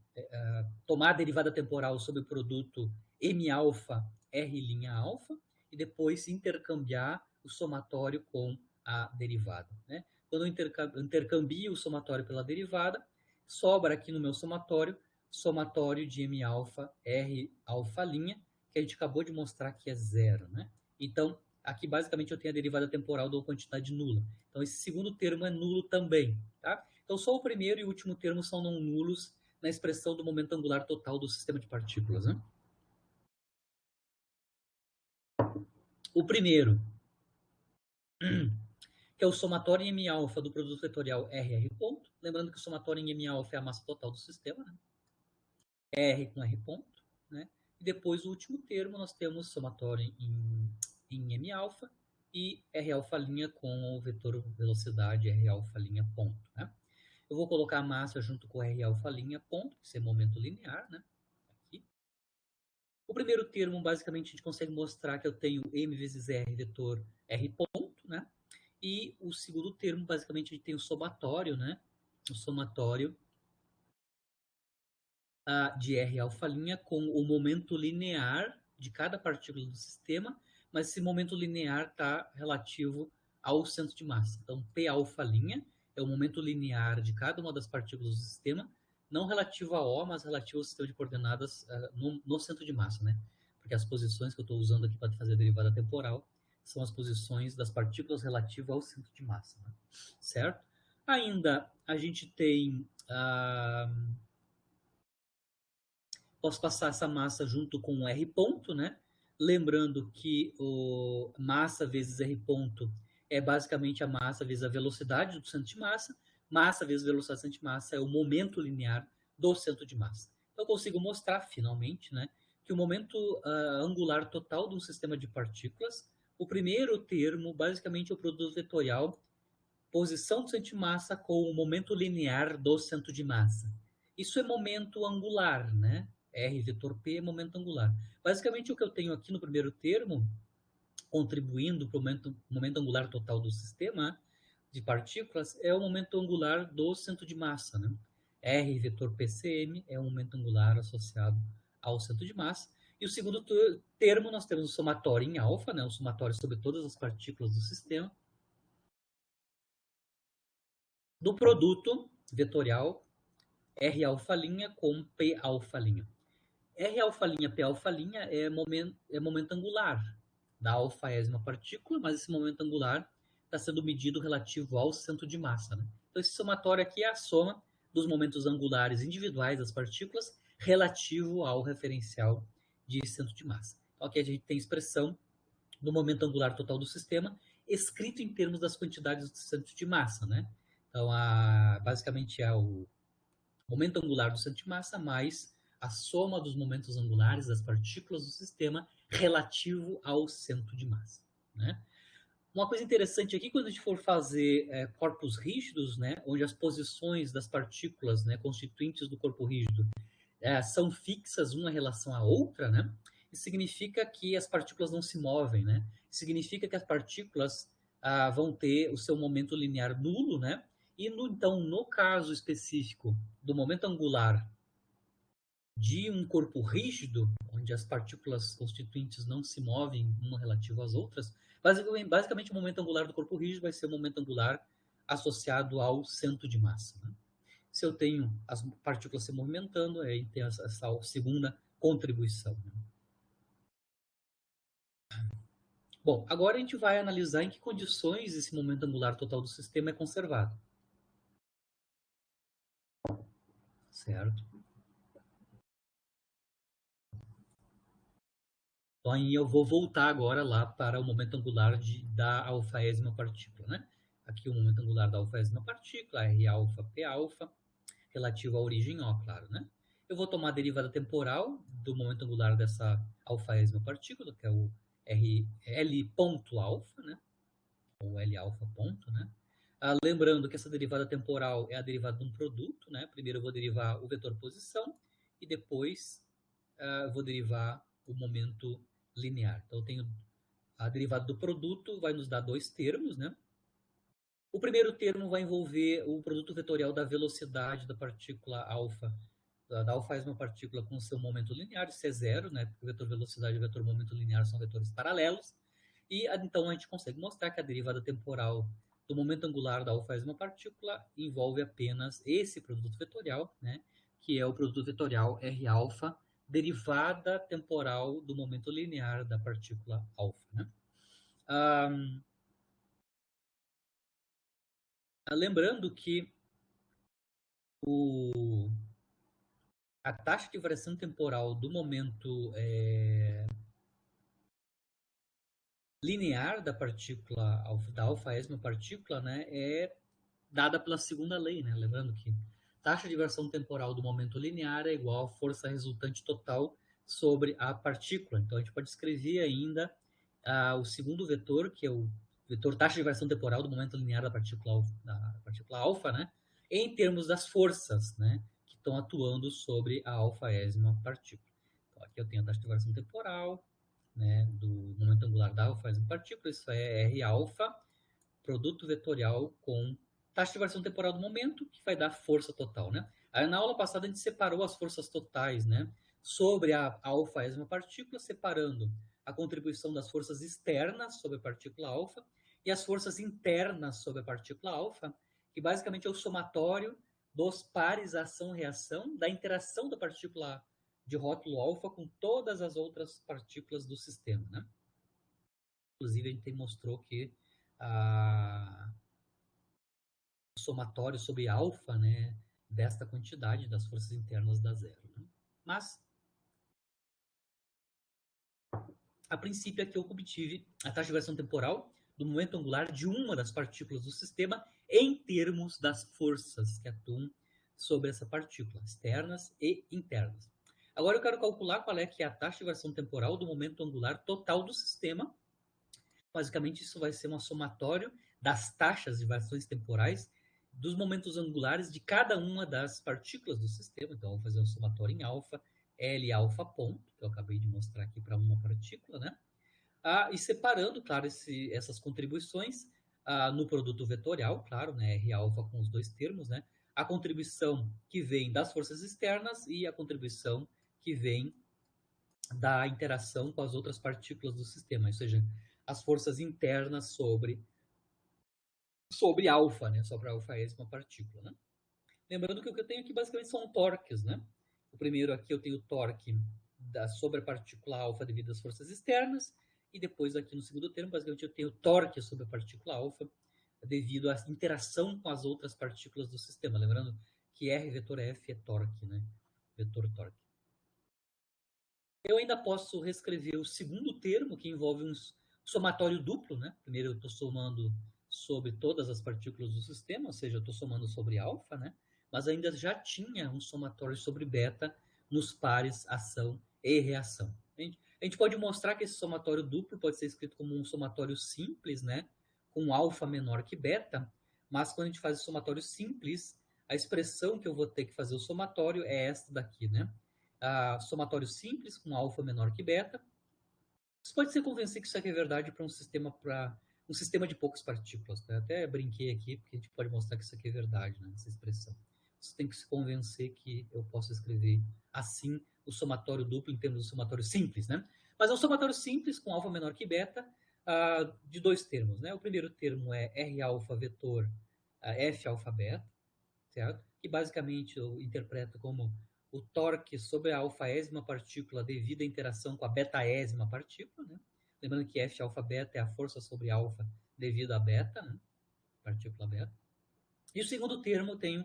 tomar a derivada temporal sobre o produto M alfa, R linha alfa, e depois intercambiar o somatório com a derivada, né? Quando eu intercambio o somatório pela derivada, sobra aqui no meu somatório de M alfa, R alfa linha, que a gente acabou de mostrar que é zero, né? Então, aqui basicamente eu tenho a derivada temporal de uma quantidade nula. Então, esse segundo termo é nulo também, tá? Então, só o primeiro e o último termo são não nulos na expressão do momento angular total do sistema de partículas, né? O primeiro, que é o somatório em M alfa do produto vetorial RR ponto. Lembrando que o somatório em M alfa é a massa total do sistema, né? R com R ponto, né? E depois o último termo nós temos somatório em M alfa e R alfa linha com o vetor velocidade R alfa linha ponto, né? Eu vou colocar a massa junto com R alfa linha ponto, que é momento linear, né? Aqui. O primeiro termo, basicamente, a gente consegue mostrar que eu tenho M vezes R vetor R ponto, né? E o segundo termo, basicamente, a gente tem o somatório, né? O somatório de R alfa linha com o momento linear de cada partícula do sistema, mas esse momento linear está relativo ao centro de massa. Então, P alfa linha é o momento linear de cada uma das partículas do sistema, não relativo a O, mas relativo ao sistema de coordenadas no centro de massa, né? Porque as posições que eu estou usando aqui para fazer a derivada temporal são as posições das partículas relativas ao centro de massa, né? Certo? Ainda a gente tem posso passar essa massa junto com o R ponto, né? Lembrando que o massa vezes R ponto é basicamente a massa vezes a velocidade do centro de massa. Massa vezes velocidade do centro de massa é o momento linear do centro de massa. Então, eu consigo mostrar, finalmente, né, que o momento angular total de um sistema de partículas, o primeiro termo, basicamente, é o produto vetorial posição do centro de massa com o momento linear do centro de massa. Isso é momento angular, né? R vetor P é momento angular. Basicamente, o que eu tenho aqui no primeiro termo, contribuindo para o momento angular total do sistema de partículas, é o momento angular do centro de massa, né? R vetor PCM é o momento angular associado ao centro de massa. E o segundo termo, nós temos o somatório em alfa, né? O somatório sobre todas as partículas do sistema, do produto vetorial R alfa linha com P alfa linha. R alfa linha, P alfa linha é momento angular da alfaésima partícula, mas esse momento angular está sendo medido relativo ao centro de massa, né? Então, esse somatório aqui é a soma dos momentos angulares individuais das partículas relativo ao referencial de centro de massa. Então, aqui a gente tem a expressão do momento angular total do sistema, escrito em termos das quantidades do centro de massa, né? Então, basicamente é o momento angular do centro de massa mais a soma dos momentos angulares das partículas do sistema relativo ao centro de massa, né? Uma coisa interessante aqui, quando a gente for fazer corpos rígidos, né, onde as posições das partículas, né, constituintes do corpo rígido são fixas uma em relação à outra, né? Isso significa que as partículas não se movem, né? Significa que as partículas vão ter o seu momento linear nulo, né? E então, no caso específico do momento angular de um corpo rígido, onde as partículas constituintes não se movem uma relativa às outras, basicamente o momento angular do corpo rígido vai ser o momento angular associado ao centro de massa, né? Se eu tenho as partículas se movimentando, aí tem essa segunda contribuição, né? Bom, agora a gente vai analisar em que condições esse momento angular total do sistema é conservado. Certo? Então, aí eu vou voltar agora lá para o momento angular da alfaésima partícula, né? Aqui o momento angular da alfaésima partícula, R alfa, P alfa, relativo à origem O, claro, né? Eu vou tomar a derivada temporal do momento angular dessa alfaésima partícula, que é o L ponto alfa, né? Ou L alfa ponto, né? Lembrando que essa derivada temporal é a derivada de um produto, né? Primeiro eu vou derivar o vetor posição e depois eu vou derivar o momento linear. Então eu tenho a derivada do produto, vai nos dar dois termos, né? O primeiro termo vai envolver o produto vetorial da velocidade da partícula alfa, da alfaésima partícula com seu momento linear, isso é zero, né? Porque o vetor velocidade e o vetor momento linear são vetores paralelos. E então a gente consegue mostrar que a derivada temporal do momento angular da alfaésima partícula envolve apenas esse produto vetorial, né? Que é o produto vetorial R alfa, derivada temporal do momento linear da partícula alfa, né? Lembrando que a taxa de variação temporal do momento linear da partícula, da alfaésima partícula, né, é dada pela segunda lei, né? Lembrando que taxa de variação temporal do momento linear é igual à força resultante total sobre a partícula. Então a gente pode escrever ainda o segundo vetor, que é o vetor taxa de variação temporal do momento linear da partícula alfa, né? Em termos das forças, né? Que estão atuando sobre a alfaésima partícula. Então, aqui eu tenho a taxa de variação temporal, né? Do momento angular da alfaésima partícula, isso é R alfa, produto vetorial com taxa de variação temporal do momento, que vai dar força total, né? Aí, na aula passada a gente separou as forças totais, né? Sobre a alfaésima partícula, separando a contribuição das forças externas sobre a partícula alfa e as forças internas sobre a partícula alfa, que basicamente é o somatório dos pares ação-reação da interação da partícula de rótulo alfa com todas as outras partículas do sistema, né? Inclusive, a gente mostrou que o somatório sobre alfa, né, desta quantidade das forças internas dá zero. Né? Mas, a princípio, aqui eu obtive a taxa de variação temporal do momento angular de uma das partículas do sistema em termos das forças que atuam sobre essa partícula, externas e internas. Agora eu quero calcular qual é que é a taxa de variação temporal do momento angular total do sistema. Basicamente, isso vai ser um somatório das taxas de variações temporais dos momentos angulares de cada uma das partículas do sistema. Então, eu vou fazer um somatório em alfa, L alfa ponto, que eu acabei de mostrar aqui para uma partícula, né? E separando, claro, essas contribuições no produto vetorial, claro, né? R alfa com os dois termos, né? A contribuição que vem das forças externas e a contribuição que vem da interação com as outras partículas do sistema, ou seja, as forças internas sobre alfa, né? Sobre a alfaésima partícula, né? Lembrando que o que eu tenho aqui basicamente são torques, né? O primeiro aqui eu tenho o torque sobre a partícula alfa devido às forças externas, e depois aqui no segundo termo, basicamente eu tenho torque sobre a partícula alfa devido à interação com as outras partículas do sistema. Lembrando que R vetor F é torque, né? Vetor torque. Eu ainda posso reescrever o segundo termo, que envolve um somatório duplo, né? Primeiro eu estou somando sobre todas as partículas do sistema, ou seja, eu estou somando sobre alfa, né? Mas ainda já tinha um somatório sobre beta nos pares ação e reação. A gente pode mostrar que esse somatório duplo pode ser escrito como um somatório simples, né? Com alfa menor que beta, mas quando a gente faz o somatório simples, a expressão que eu vou ter que fazer o somatório é esta daqui, né? Somatório simples com alfa menor que beta. Você pode se convencer que isso aqui é verdade para um sistema de poucas partículas. Né? Até brinquei aqui, porque a gente pode mostrar que isso aqui é verdade, né? Essa expressão. Você tem que se convencer que eu posso escrever assim o somatório duplo em termos do somatório simples, né? Mas é um somatório simples com alfa menor que beta de dois termos, né? O primeiro termo é R alfa vetor F alfa beta, certo? Que basicamente eu interpreto como o torque sobre a alfaésima partícula devido à interação com a betaésima partícula, né? Lembrando que F alfa beta é a força sobre alfa devido a beta, né? Partícula beta. E o segundo termo eu tenho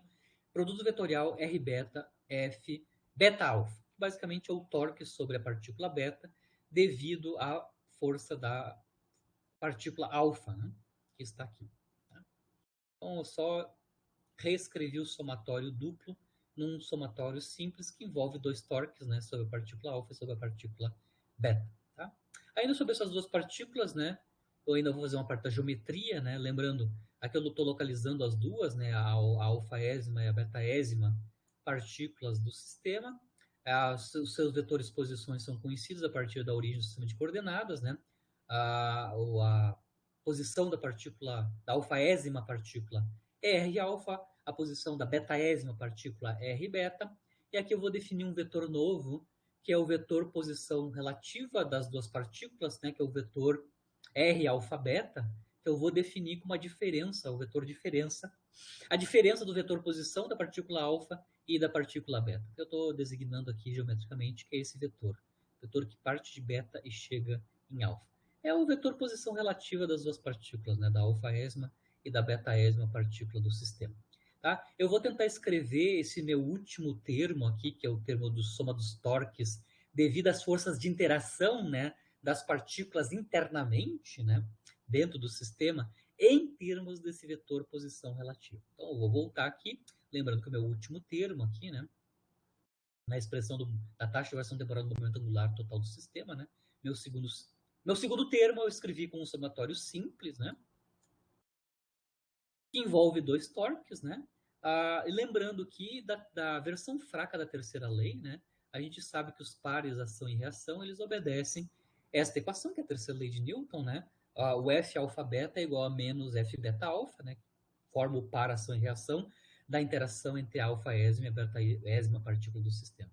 produto vetorial R beta F beta alfa, que basicamente é o torque sobre a partícula beta devido à força da partícula alfa, né? Que está aqui. Tá? Então, eu só reescrevi o somatório duplo num somatório simples que envolve dois torques, né, sobre a partícula alfa e sobre a partícula beta. Tá? Ainda sobre essas duas partículas, né? Eu ainda vou fazer uma parte da geometria, né? Lembrando, aqui eu estou localizando as duas, né? A alfaésima e a betaésima partículas do sistema. Os seus vetores posições são conhecidos a partir da origem do sistema de coordenadas, né? A posição da partícula, da alfaésima partícula é R alfa, a posição da betaésima partícula é R beta, e aqui eu vou definir um vetor novo, que é o vetor posição relativa das duas partículas, né, que é o vetor R alfa beta, que eu vou definir com uma diferença, o vetor diferença, a diferença do vetor posição da partícula alfa e da partícula beta. Eu estou designando aqui geometricamente que é esse vetor que parte de beta e chega em alfa. É o vetor posição relativa das duas partículas, né, da alfaésima e da betaésima partícula do sistema. Tá? Eu vou tentar escrever esse meu último termo aqui, que é o termo do soma dos torques, devido às forças de interação, né, das partículas internamente, né, dentro do sistema, em termos desse vetor posição relativa. Então, eu vou voltar aqui, lembrando que o meu último termo aqui, né, na expressão da taxa de variação temporal do momento angular total do sistema, né, meu segundo termo eu escrevi com um somatório simples, né, que envolve dois torques, né? Lembrando que da versão fraca da terceira lei, né, a gente sabe que os pares ação e reação eles obedecem esta equação, que é a terceira lei de Newton, né? O F alfa beta é igual a menos F beta alfa, né? Forma o par ação e reação da interação entre a alfaésima e a betaésima partícula do sistema.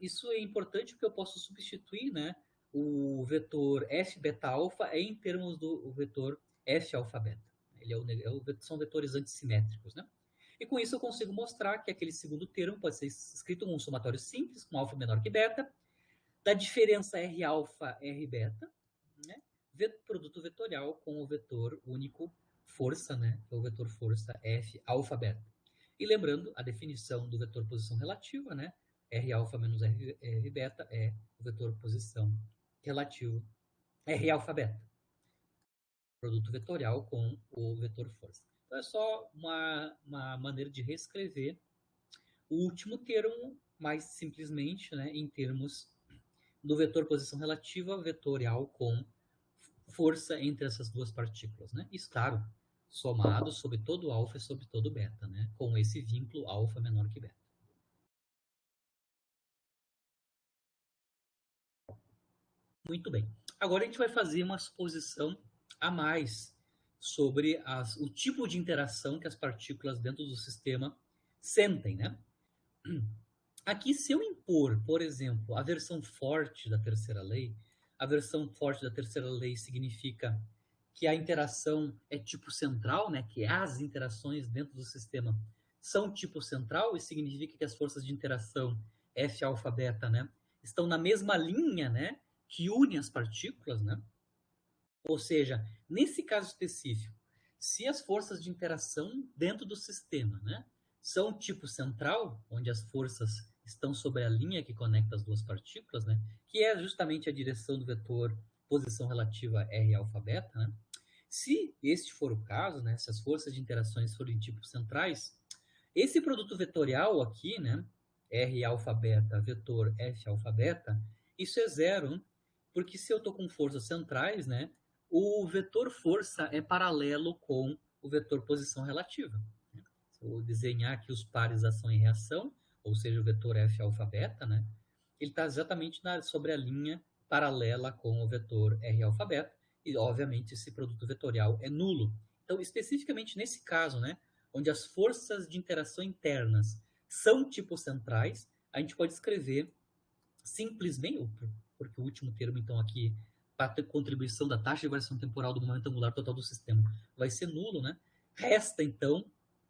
Isso é importante porque eu posso substituir, né, o vetor F beta alfa em termos do vetor F alfa beta. São vetores antissimétricos, né? E com isso eu consigo mostrar que aquele segundo termo pode ser escrito como um somatório simples, com alfa menor que beta, da diferença R alfa, R beta, né? Produto vetorial com o vetor único força, né? Que é o vetor força F alfa beta. E lembrando, a definição do vetor posição relativa, né? R alfa menos R beta é o vetor posição relativo R alfa beta. Produto vetorial com o vetor força. Então é só uma maneira de reescrever o último termo mais simplesmente, né, em termos do vetor posição relativa vetorial com força entre essas duas partículas, né? Isso, claro, somado sobre todo alfa e sobre todo beta, né? Com esse vínculo alfa menor que beta. Muito bem. Agora a gente vai fazer uma suposição a mais sobre o tipo de interação que as partículas dentro do sistema sentem, né? Aqui, se eu impor, por exemplo, a versão forte da terceira lei, a versão forte da terceira lei significa que a interação é tipo central, né? Que as interações dentro do sistema são tipo central, e significa que as forças de interação F alfa beta, né, estão na mesma linha, né, que une as partículas, né? Ou seja, nesse caso específico, se as forças de interação dentro do sistema, né, são tipo central, onde as forças estão sobre a linha que conecta as duas partículas, né, que é justamente a direção do vetor posição relativa R alfa beta, né? Se este for o caso, né, se as forças de interações forem tipos centrais, esse produto vetorial aqui, né, R alfa beta, vetor F alfa beta, isso é zero, porque se eu estou com forças centrais, né, o vetor força é paralelo com o vetor posição relativa. Se eu desenhar aqui os pares ação e reação, ou seja, o vetor F alfa beta, né, ele está exatamente sobre a linha paralela com o vetor R alfa beta, e obviamente esse produto vetorial é nulo. Então, especificamente nesse caso, né, onde as forças de interação internas são tipos centrais, a gente pode escrever simplesmente, porque o último termo, então, aqui, para a contribuição da taxa de variação temporal do momento angular total do sistema vai ser nulo, né? Resta, então,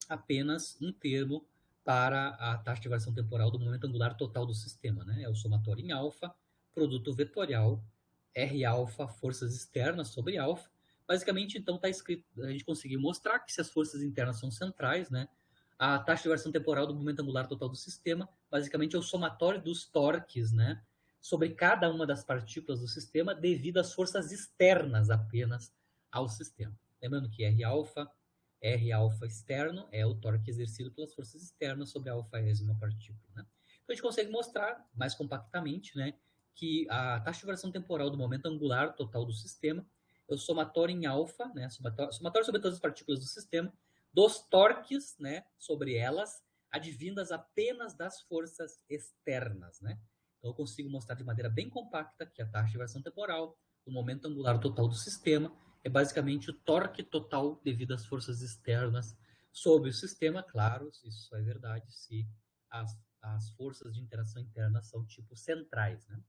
apenas um termo para a taxa de variação temporal do momento angular total do sistema, né? É o somatório em alfa, produto vetorial, R alfa, forças externas sobre alfa. Basicamente, então, está escrito, a gente conseguiu mostrar que se as forças internas são centrais, né, a taxa de variação temporal do momento angular total do sistema, basicamente é o somatório dos torques, né, sobre cada uma das partículas do sistema devido às forças externas apenas ao sistema. Lembrando que R alfa externo é o torque exercido pelas forças externas sobre a alfaésima partícula, né? Então a gente consegue mostrar mais compactamente, né, que a taxa de variação temporal do momento angular total do sistema é o somatório em alfa, né, somatório sobre todas as partículas do sistema, dos torques, né, sobre elas, advindas apenas das forças externas, né? Então eu consigo mostrar de maneira bem compacta que a taxa de variação temporal do momento angular total do sistema é basicamente o torque total devido às forças externas sobre o sistema. Claro, isso só é verdade se as forças de interação interna são tipo centrais, né?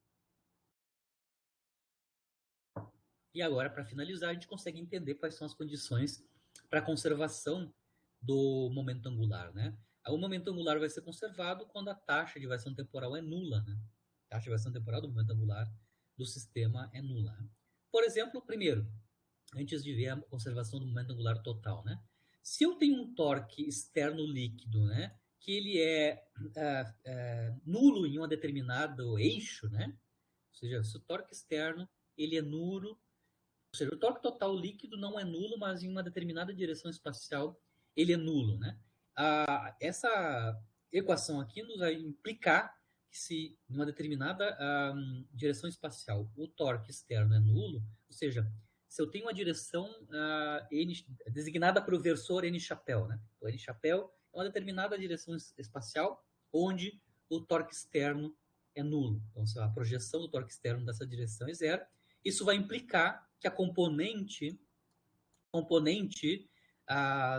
E agora, para finalizar, a gente consegue entender quais são as condições para a conservação do momento angular, né? O momento angular vai ser conservado quando a taxa de variação temporal é nula, né? A taxa de variação temporal do momento angular do sistema é nula. Por exemplo, primeiro, antes de ver a conservação do momento angular total, né? Se eu tenho um torque externo líquido, né, que ele é nulo em um determinado eixo, né? Ou seja, se o torque externo ele é nulo, ou seja, o torque total líquido não é nulo, mas em uma determinada direção espacial ele é nulo, né? Essa equação aqui nos vai implicar que se em uma determinada direção espacial o torque externo é nulo, ou seja, se eu tenho uma direção n, designada para o versor n chapéu, né? O n chapéu é uma determinada direção espacial onde o torque externo é nulo. Então, se a projeção do torque externo dessa direção é zero, isso vai implicar que a componente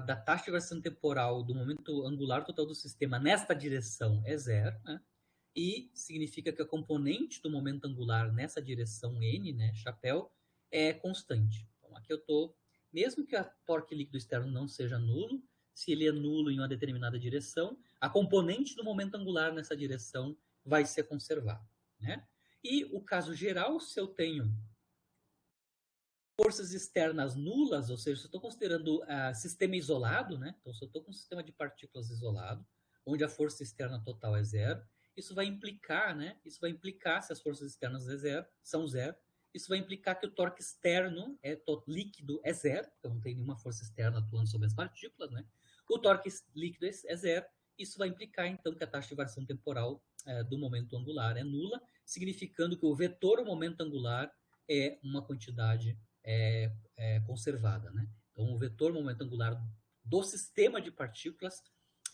da taxa de variação temporal do momento angular total do sistema nesta direção é zero, né? E significa que a componente do momento angular nessa direção n, né, chapéu, é constante. Então, aqui eu estou, mesmo que a torque líquido externo não seja nulo, se ele é nulo em uma determinada direção, a componente do momento angular nessa direção vai ser conservada, né? E o caso geral, se eu tenho forças externas nulas, ou seja, se eu estou considerando sistema isolado, né? Então, se eu estou com um sistema de partículas isolado, onde a força externa total é zero, isso vai implicar, né? Isso vai implicar, se as forças externas são zero, isso vai implicar que o torque externo líquido é zero, então não tem nenhuma força externa atuando sobre as partículas, né? O torque líquido é zero, isso vai implicar, então, que a taxa de variação temporal do momento angular é nula, significando que o vetor momento angular é uma quantidade conservada, né? Então, o vetor momento angular do sistema de partículas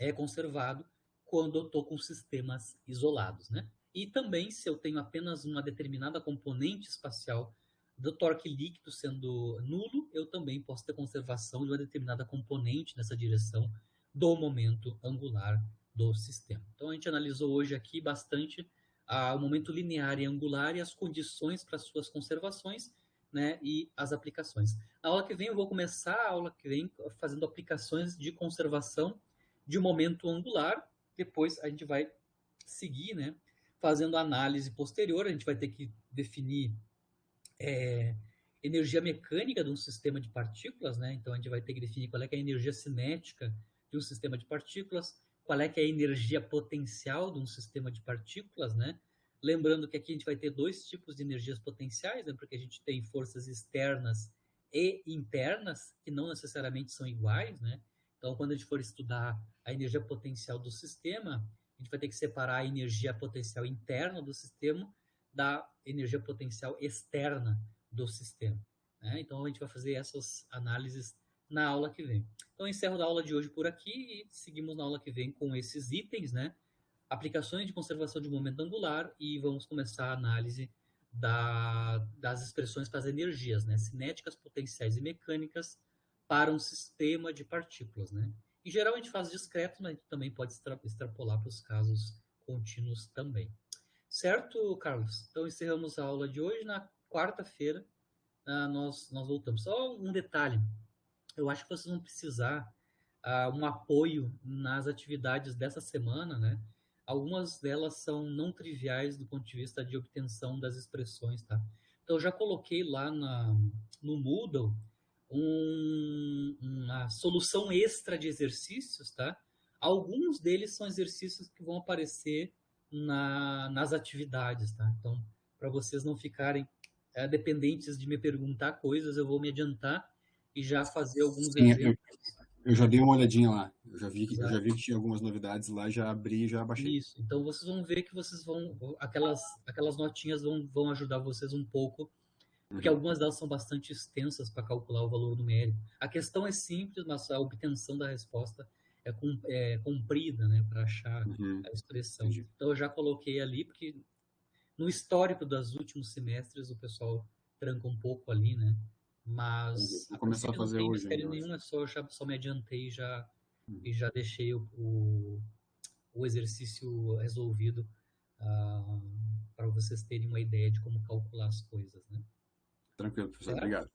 é conservado quando eu estou com sistemas isolados, né? E também, se eu tenho apenas uma determinada componente espacial do torque líquido sendo nulo, eu também posso ter conservação de uma determinada componente nessa direção do momento angular do sistema. Então, a gente analisou hoje aqui bastante o momento linear e angular e as condições para suas conservações, né, e as aplicações. Na aula que vem eu vou começar a aula que vem fazendo aplicações de conservação de momento angular. Depois a gente vai seguir, né, fazendo análise posterior. A gente vai ter que definir energia mecânica de um sistema de partículas, né? Então a gente vai ter que definir qual é, que é a energia cinética de um sistema de partículas, qual é que é a energia potencial de um sistema de partículas, né? Lembrando que aqui a gente vai ter dois tipos de energias potenciais, né? Porque a gente tem forças externas e internas, que não necessariamente são iguais, né? Então, quando a gente for estudar a energia potencial do sistema, a gente vai ter que separar a energia potencial interna do sistema da energia potencial externa do sistema, né? Então, a gente vai fazer essas análises na aula que vem. Então, eu encerro a aula de hoje por aqui e seguimos na aula que vem com esses itens, né? Aplicações de conservação de momento angular, e vamos começar a análise das expressões para as energias, né? Cinéticas, potenciais e mecânicas para um sistema de partículas, né? Em geral, a gente faz discreto, mas a gente também pode extrapolar para os casos contínuos também. Certo, Carlos? Então, encerramos a aula de hoje. Na quarta-feira, nós voltamos. Só um detalhe. Eu acho que vocês vão precisar um apoio nas atividades dessa semana, né? Algumas delas são não triviais do ponto de vista de obtenção das expressões, tá? Então, eu já coloquei lá no Moodle uma solução extra de exercícios, tá? Alguns deles são exercícios que vão aparecer nas atividades, tá? Então, para vocês não ficarem dependentes de me perguntar coisas, eu vou me adiantar e já fazer alguns Sim, exemplos. eu já dei uma olhadinha lá. Eu já vi que tinha algumas novidades lá, já abri e já baixei. Isso. Então vocês vão ver que vocês vão. Aquelas notinhas vão ajudar vocês um pouco, porque Uhum, algumas delas são bastante extensas para calcular o valor numérico. A questão é simples, mas a obtenção da resposta é comprida, né, para achar uhum, a expressão. entendi. Então eu já coloquei ali, porque no histórico dos últimos semestres o pessoal tranca um pouco ali, né? Entendi. Mas Vou a começar a princípio não fazer tem hoje ainda, mistério eu acho. nenhum, só me adiantei Uhum. e já deixei o exercício resolvido, para vocês terem uma ideia de como calcular as coisas, né? Tranquilo, professor. Certo? Obrigado.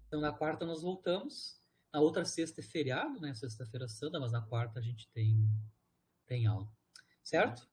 Então na quarta nós voltamos. Na outra sexta é feriado, né? Sexta-feira santa, mas na quarta a gente tem aula. Certo?